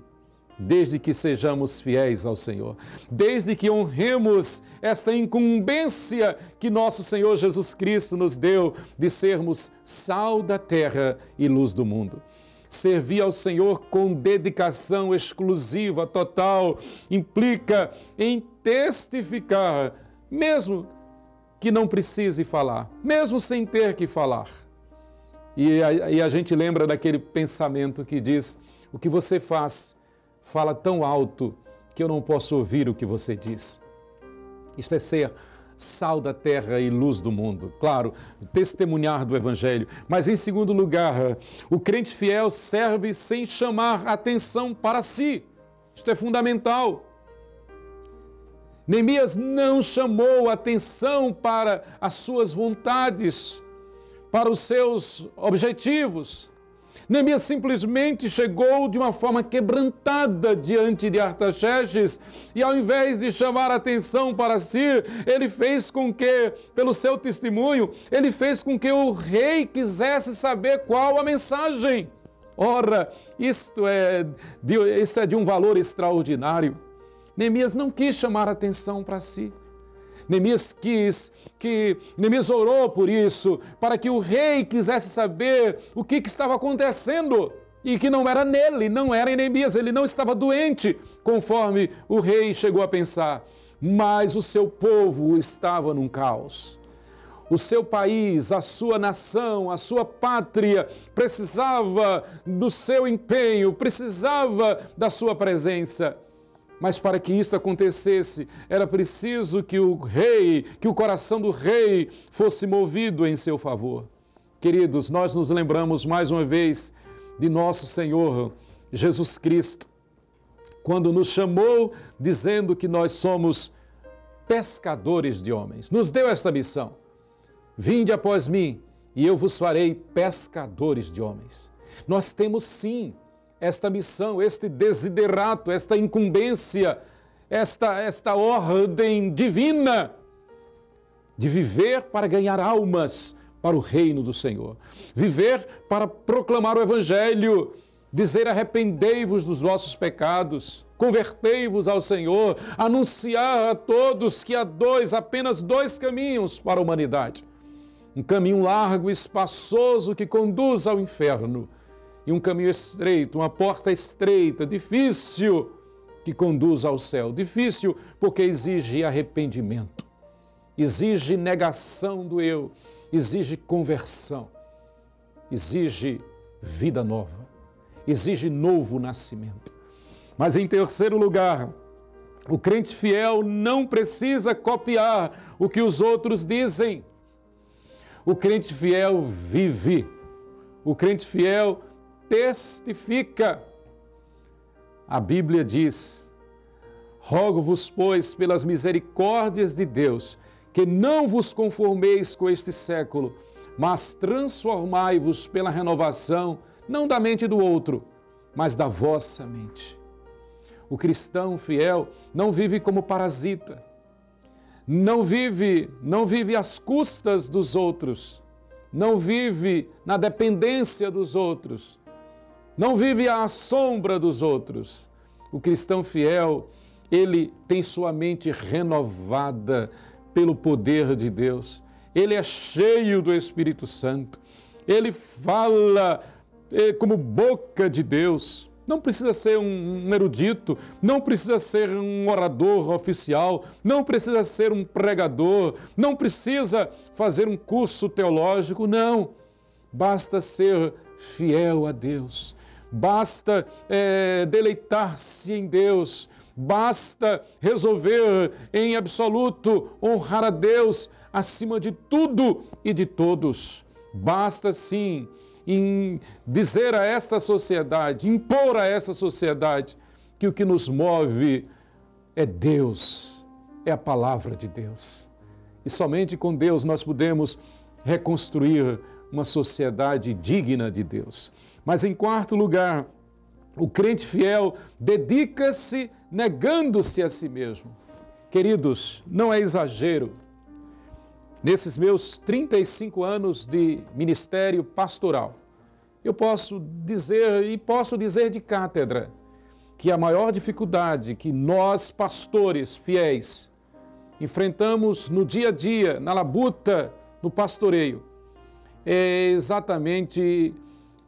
desde que sejamos fiéis ao Senhor, desde que honremos esta incumbência que nosso Senhor Jesus Cristo nos deu de sermos sal da terra e luz do mundo. Servir ao Senhor com dedicação exclusiva, total, implica em testificar, mesmo que não precise falar, mesmo sem ter que falar. E a gente lembra daquele pensamento que diz, o que você faz, fala tão alto que eu não posso ouvir o que você diz. Isto é ser sal da terra e luz do mundo. Claro, testemunhar do Evangelho. Mas, em segundo lugar, o crente fiel serve sem chamar atenção para si. Isto é fundamental. Neemias não chamou atenção para as suas vontades, para os seus objetivos. Neemias simplesmente chegou de uma forma quebrantada diante de Artaxerxes e, ao invés de chamar atenção para si, ele fez com que, pelo seu testemunho, ele fez com que o rei quisesse saber qual a mensagem. Ora, isto é de um valor extraordinário. Neemias não quis chamar atenção para si. Neemias orou por isso, para que o rei quisesse saber o que estava acontecendo e que não era nele, não era em Neemias, ele não estava doente, conforme o rei chegou a pensar, mas o seu povo estava num caos. O seu país, a sua nação, a sua pátria precisava do seu empenho, precisava da sua presença. Mas para que isso acontecesse, era preciso que o coração do rei fosse movido em seu favor. queridos, nós nos lembramos mais uma vez de nosso Senhor Jesus Cristo, quando nos chamou dizendo que nós somos pescadores de homens. Nos deu esta missão: vinde após mim e eu vos farei pescadores de homens. Nós temos sim esta missão, este desiderato, esta incumbência, esta ordem divina de viver para ganhar almas para o reino do Senhor. Viver para proclamar o Evangelho, dizer: arrependei-vos dos vossos pecados, convertei-vos ao Senhor, anunciar a todos que há apenas dois caminhos para a humanidade. Um caminho largo e espaçoso que conduz ao inferno, e um caminho estreito, uma porta estreita, difícil, que conduz ao céu. Difícil porque exige arrependimento, exige negação do eu, exige conversão, exige vida nova, exige novo nascimento. Mas em terceiro lugar, o crente fiel não precisa copiar o que os outros dizem. O crente fiel vive, o crente fiel testifica. A Bíblia diz: rogo-vos, pois, pelas misericórdias de Deus, que não vos conformeis com este século, mas transformai-vos pela renovação, não da mente do outro, mas da vossa mente. O cristão fiel não vive como parasita, não vive às custas dos outros, não vive na dependência dos outros, não vive à sombra dos outros. O cristão fiel, ele tem sua mente renovada pelo poder de Deus. Ele é cheio do Espírito Santo. Ele fala como boca de Deus. Não precisa ser um erudito, não precisa ser um orador oficial, não precisa ser um pregador, não precisa fazer um curso teológico, não. Basta ser fiel a Deus, basta deleitar-se em Deus, basta resolver em absoluto honrar a Deus acima de tudo e de todos. Basta sim em dizer a esta sociedade, impor a esta sociedade que o que nos move é Deus, é a palavra de Deus. E somente com Deus nós podemos reconstruir uma sociedade digna de Deus. Mas em quarto lugar, o crente fiel dedica-se negando-se a si mesmo. Queridos, não é exagero. Nesses meus 35 anos de ministério pastoral, eu posso dizer de cátedra que a maior dificuldade que nós, pastores fiéis, enfrentamos no dia a dia, na labuta, no pastoreio, é exatamente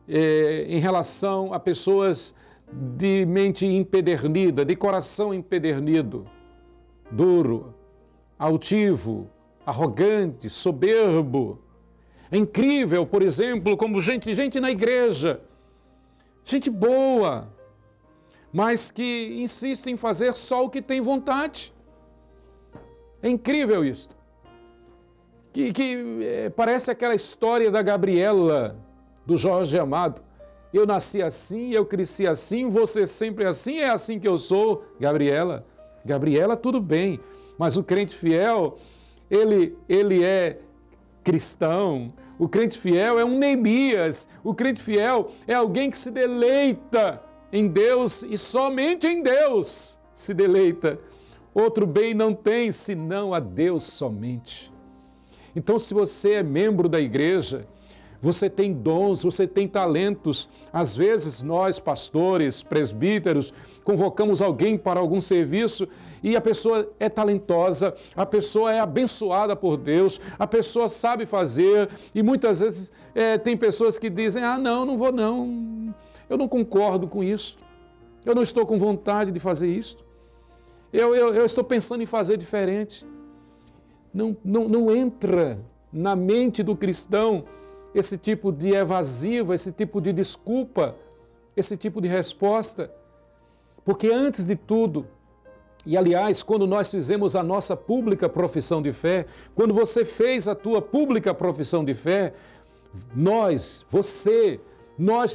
em relação a pessoas de mente empedernida, de coração empedernido, duro, altivo, arrogante, soberbo. É incrível, por exemplo, como gente na igreja, gente boa, mas que insiste em fazer só o que tem vontade. É incrível isso. Parece aquela história da Gabriela, do Jorge Amado. Eu nasci assim, eu cresci assim, você sempre assim, é assim que eu sou, Gabriela. Gabriela, tudo bem, mas o crente fiel, ele é cristão. O crente fiel é um Neemias. O crente fiel é alguém que se deleita em Deus e somente em Deus se deleita. Outro bem não tem senão a Deus somente. Então, se você é membro da igreja, você tem dons, você tem talentos. Às vezes nós, pastores, presbíteros, convocamos alguém para algum serviço e a pessoa é talentosa, a pessoa é abençoada por Deus, a pessoa sabe fazer e muitas vezes tem pessoas que dizem: não vou não, eu não concordo com isso, eu não estou com vontade de fazer isso, eu estou pensando em fazer diferente. Não entra na mente do cristão esse tipo de evasiva, esse tipo de desculpa, esse tipo de resposta. Porque antes de tudo, e aliás, quando nós fizemos a nossa pública profissão de fé, quando você fez a tua pública profissão de fé, nós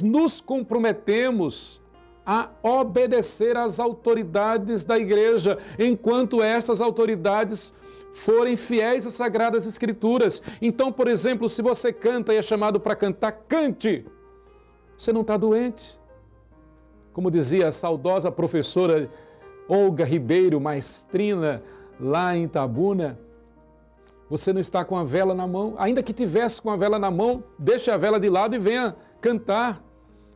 nos comprometemos a obedecer às autoridades da igreja, enquanto essas autoridades forem fiéis às Sagradas Escrituras. Então, por exemplo, se você canta e é chamado para cantar, cante. Você não está doente. Como dizia a saudosa professora Olga Ribeiro, maestrina lá em Itabuna, você não está com a vela na mão. Ainda que tivesse com a vela na mão, deixe a vela de lado e venha cantar,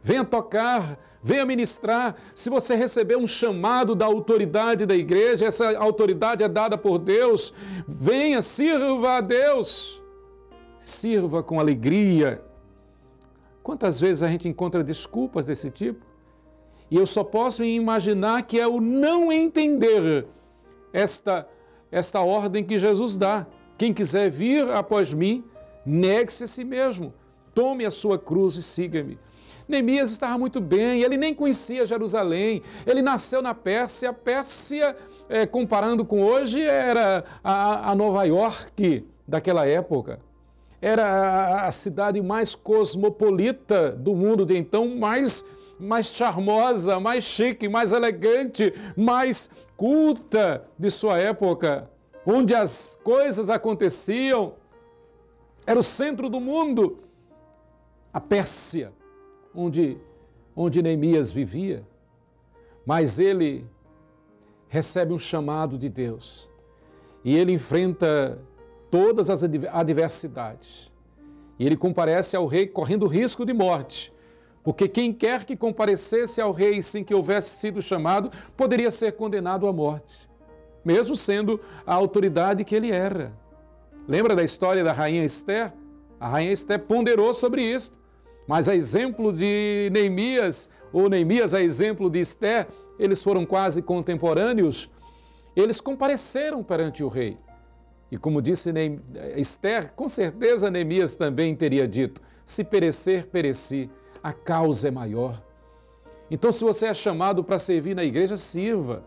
venha tocar, venha ministrar. Se você receber um chamado da autoridade da igreja, essa autoridade é dada por Deus, venha, sirva a Deus. Sirva com alegria. Quantas vezes a gente encontra desculpas desse tipo? E eu só posso imaginar que é o não entender esta ordem que Jesus dá. Quem quiser vir após mim, negue-se a si mesmo, tome a sua cruz e siga-me. Neemias estava muito bem, ele nem conhecia Jerusalém, ele nasceu na Pérsia. A Pérsia, comparando com hoje, era a Nova York daquela época. Era a cidade mais cosmopolita do mundo de então, mais charmosa, mais chique, mais elegante, mais culta de sua época, onde as coisas aconteciam. Era o centro do mundo, a Pérsia, onde Neemias vivia. Mas ele recebe um chamado de Deus e ele enfrenta todas as adversidades. E ele comparece ao rei correndo risco de morte, porque quem quer que comparecesse ao rei sem que houvesse sido chamado poderia ser condenado à morte, mesmo sendo a autoridade que ele era. Lembra da história da rainha Esther? A rainha Esther ponderou sobre isso, mas a exemplo de Neemias, ou Neemias a exemplo de Esther, eles foram quase contemporâneos. Eles compareceram perante o rei. E como disse Esther, com certeza Neemias também teria dito: se perecer, pereci, a causa é maior. Então, se você é chamado para servir na igreja, sirva.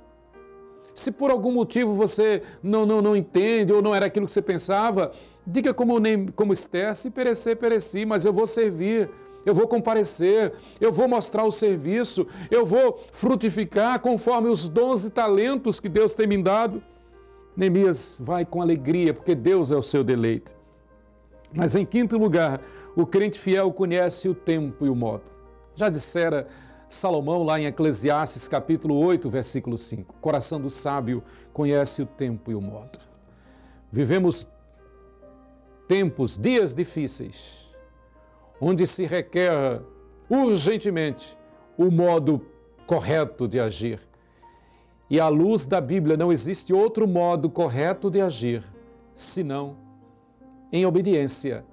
Se por algum motivo você não entende ou não era aquilo que você pensava, diga como Esther: se perecer, pereci, mas eu vou servir, eu vou comparecer, eu vou mostrar o serviço, eu vou frutificar conforme os dons e talentos que Deus tem me dado. Neemias vai com alegria, porque Deus é o seu deleite. Mas em quinto lugar, o crente fiel conhece o tempo e o modo. Já dissera Salomão lá em Eclesiastes capítulo 8, versículo 5. O coração do sábio conhece o tempo e o modo. Vivemos tempos, dias difíceis, onde se requer urgentemente o modo correto de agir. E à luz da Bíblia não existe outro modo correto de agir, senão em obediência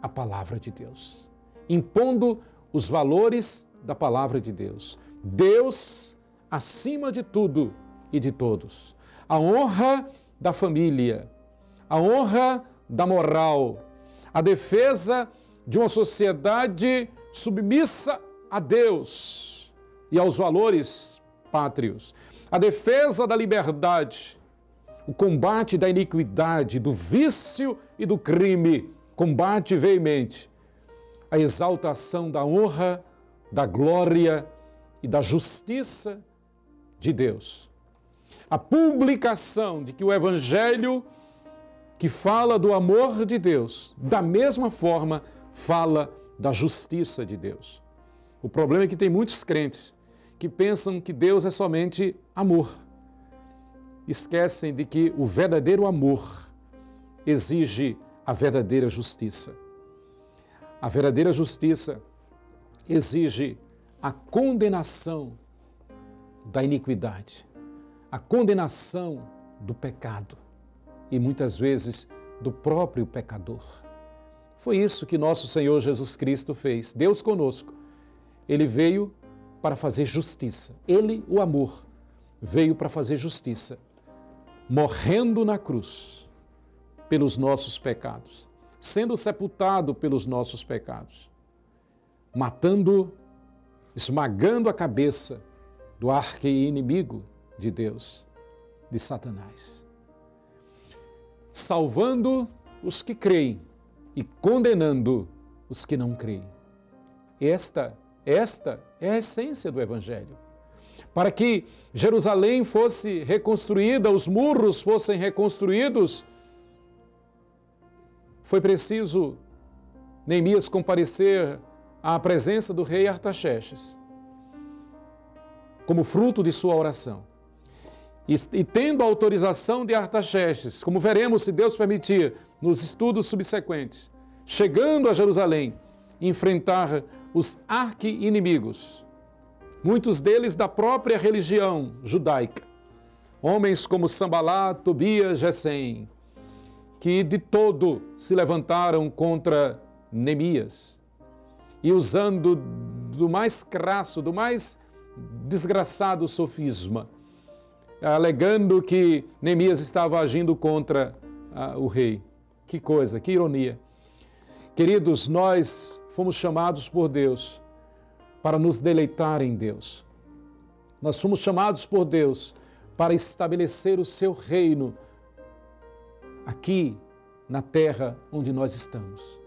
à palavra de Deus, impondo os valores da palavra de Deus. Deus acima de tudo e de todos. A honra da família, a honra da moral, a defesa de uma sociedade submissa a Deus e aos valores pátrios, a defesa da liberdade, o combate da iniquidade, do vício e do crime, combate veemente, a exaltação da honra, da glória e da justiça de Deus. A publicação de que o Evangelho, que fala do amor de Deus, da mesma forma fala da justiça de Deus. O problema é que tem muitos crentes que pensam que Deus é somente amor. Esquecem de que o verdadeiro amor exige a verdadeira justiça. A verdadeira justiça exige a condenação da iniquidade, a condenação do pecado e muitas vezes do próprio pecador. Foi isso que nosso Senhor Jesus Cristo fez. Deus conosco. Ele veio para fazer justiça. Ele, o amor, veio para fazer justiça, morrendo na cruz pelos nossos pecados, sendo sepultado pelos nossos pecados, matando, esmagando a cabeça do arqui-inimigo de Deus, de Satanás, salvando os que creem e condenando os que não creem. Esta é a essência do Evangelho. Para que Jerusalém fosse reconstruída, os muros fossem reconstruídos, foi preciso Neemias comparecer à presença do rei Artaxerxes, como fruto de sua oração. E tendo a autorização de Artaxerxes, como veremos, se Deus permitir, nos estudos subsequentes, chegando a Jerusalém, enfrentar os arqui-inimigos, muitos deles da própria religião judaica, homens como Sambalá, Tobias, Gesem, que de todo se levantaram contra Neemias e usando do mais crasso, do mais desgraçado sofisma, alegando que Neemias estava agindo contra o rei. Que coisa, que ironia. Queridos, nós fomos chamados por Deus para nos deleitar em Deus. Nós fomos chamados por Deus para estabelecer o seu reino aqui na terra onde nós estamos.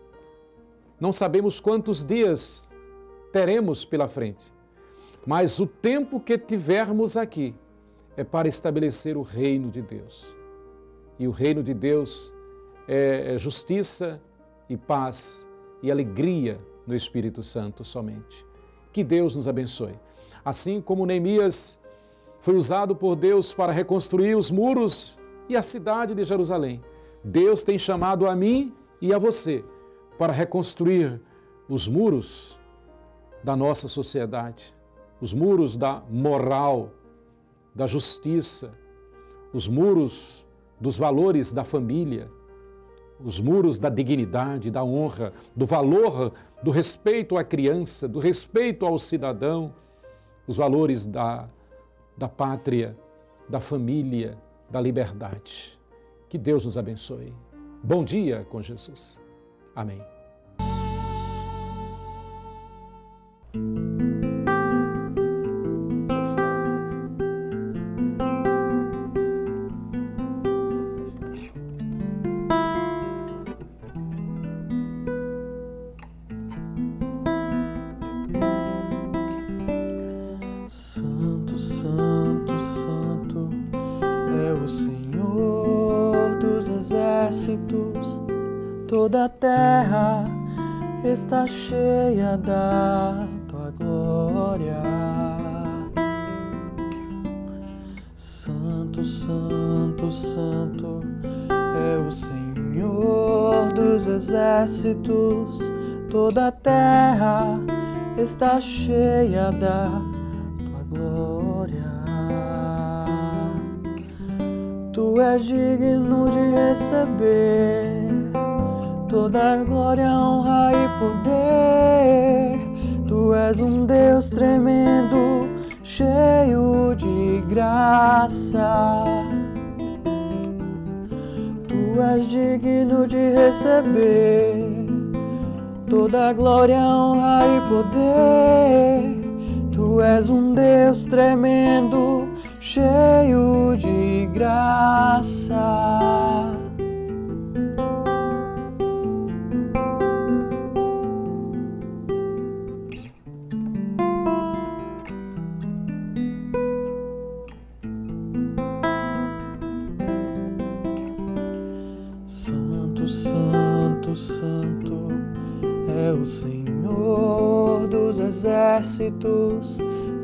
Não sabemos quantos dias teremos pela frente, mas o tempo que tivermos aqui é para estabelecer o reino de Deus. E o reino de Deus é justiça e paz e alegria no Espírito Santo somente. Que Deus nos abençoe. Assim como Neemias foi usado por Deus para reconstruir os muros e a cidade de Jerusalém, Deus tem chamado a mim e a você para reconstruir os muros da nossa sociedade, os muros da moral, da justiça, os muros dos valores da família, os muros da dignidade, da honra, do valor, do respeito à criança, do respeito ao cidadão, os valores da pátria, da família, da liberdade. Que Deus nos abençoe. Bom dia com Jesus. Amém. Santo, Santo, Santo é o Senhor dos exércitos. Toda a terra está cheia da tua glória. Santo, Santo, Santo é o Senhor dos exércitos. Toda a terra está cheia da tua glória. Tu és digno de receber toda a glória, honra e poder. Tu és um Deus tremendo, cheio de graça. Tu és digno de receber toda a glória, honra e poder. Tu és um Deus tremendo, cheio de graça. Santo, Santo, Santo é o Senhor dos exércitos.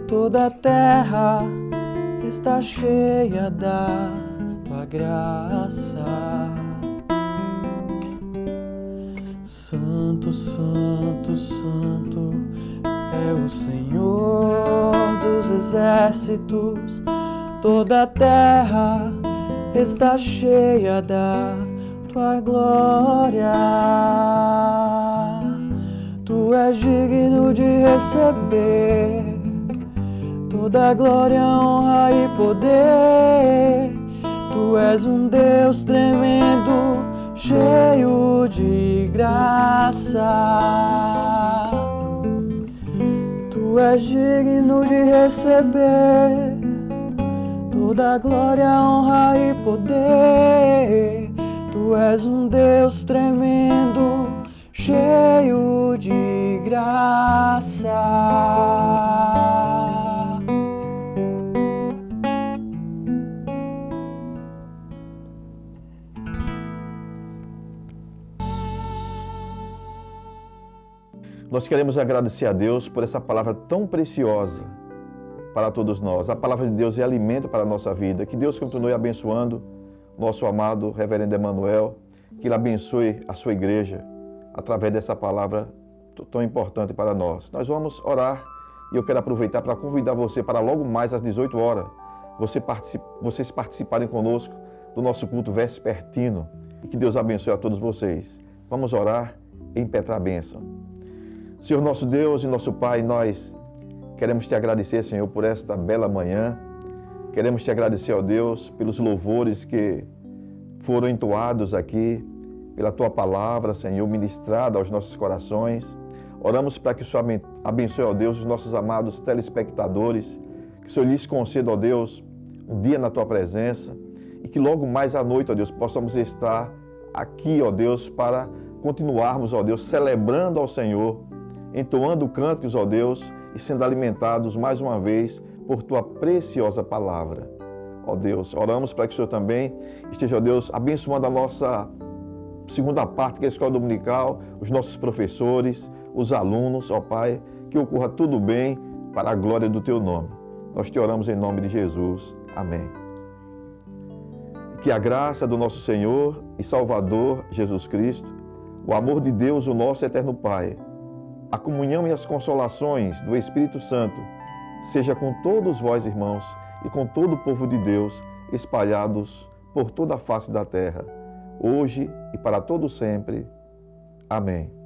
Toda a terra está cheia da tua graça. Santo, Santo, Santo é o Senhor dos exércitos. Toda a terra está cheia da tua glória. Tu és digno de receber toda a glória, honra e poder. Tu és um Deus tremendo, cheio de graça. Tu és digno de receber toda a glória, honra e poder. Tu és um Deus tremendo, cheio de graça. Nós queremos agradecer a Deus por essa palavra tão preciosa para todos nós. A palavra de Deus é alimento para a nossa vida. Que Deus continue abençoando nosso amado Reverendo Emanuel, que Ele abençoe a sua igreja através dessa palavra tão importante para nós. Nós vamos orar e eu quero aproveitar para convidar você para logo mais às 18 horas, vocês participarem conosco do nosso culto vespertino. E que Deus abençoe a todos vocês. Vamos orar e impetrar a bênção. Senhor nosso Deus e nosso Pai, nós queremos te agradecer, Senhor, por esta bela manhã. Queremos te agradecer, ó Deus, pelos louvores que foram entoados aqui, pela Tua palavra, Senhor, ministrada aos nossos corações. Oramos para que o Senhor abençoe, ó Deus, os nossos amados telespectadores, que o Senhor lhes conceda, ó Deus, um dia na Tua presença e que logo mais à noite, ó Deus, possamos estar aqui, ó Deus, para continuarmos, ó Deus, celebrando ao Senhor, entoando cânticos, ó Deus, e sendo alimentados mais uma vez por Tua preciosa palavra. Ó Deus, oramos para que o Senhor também esteja, ó Deus, abençoando a nossa segunda parte, que é a Escola Dominical, os nossos professores, os alunos, ó Pai, que ocorra tudo bem para a glória do Teu nome. Nós te oramos em nome de Jesus. Amém. Que a graça do nosso Senhor e Salvador Jesus Cristo, o amor de Deus, o nosso eterno Pai, a comunhão e as consolações do Espírito Santo seja com todos vós, irmãos, e com todo o povo de Deus espalhados por toda a face da terra, hoje e para todo sempre. Amém.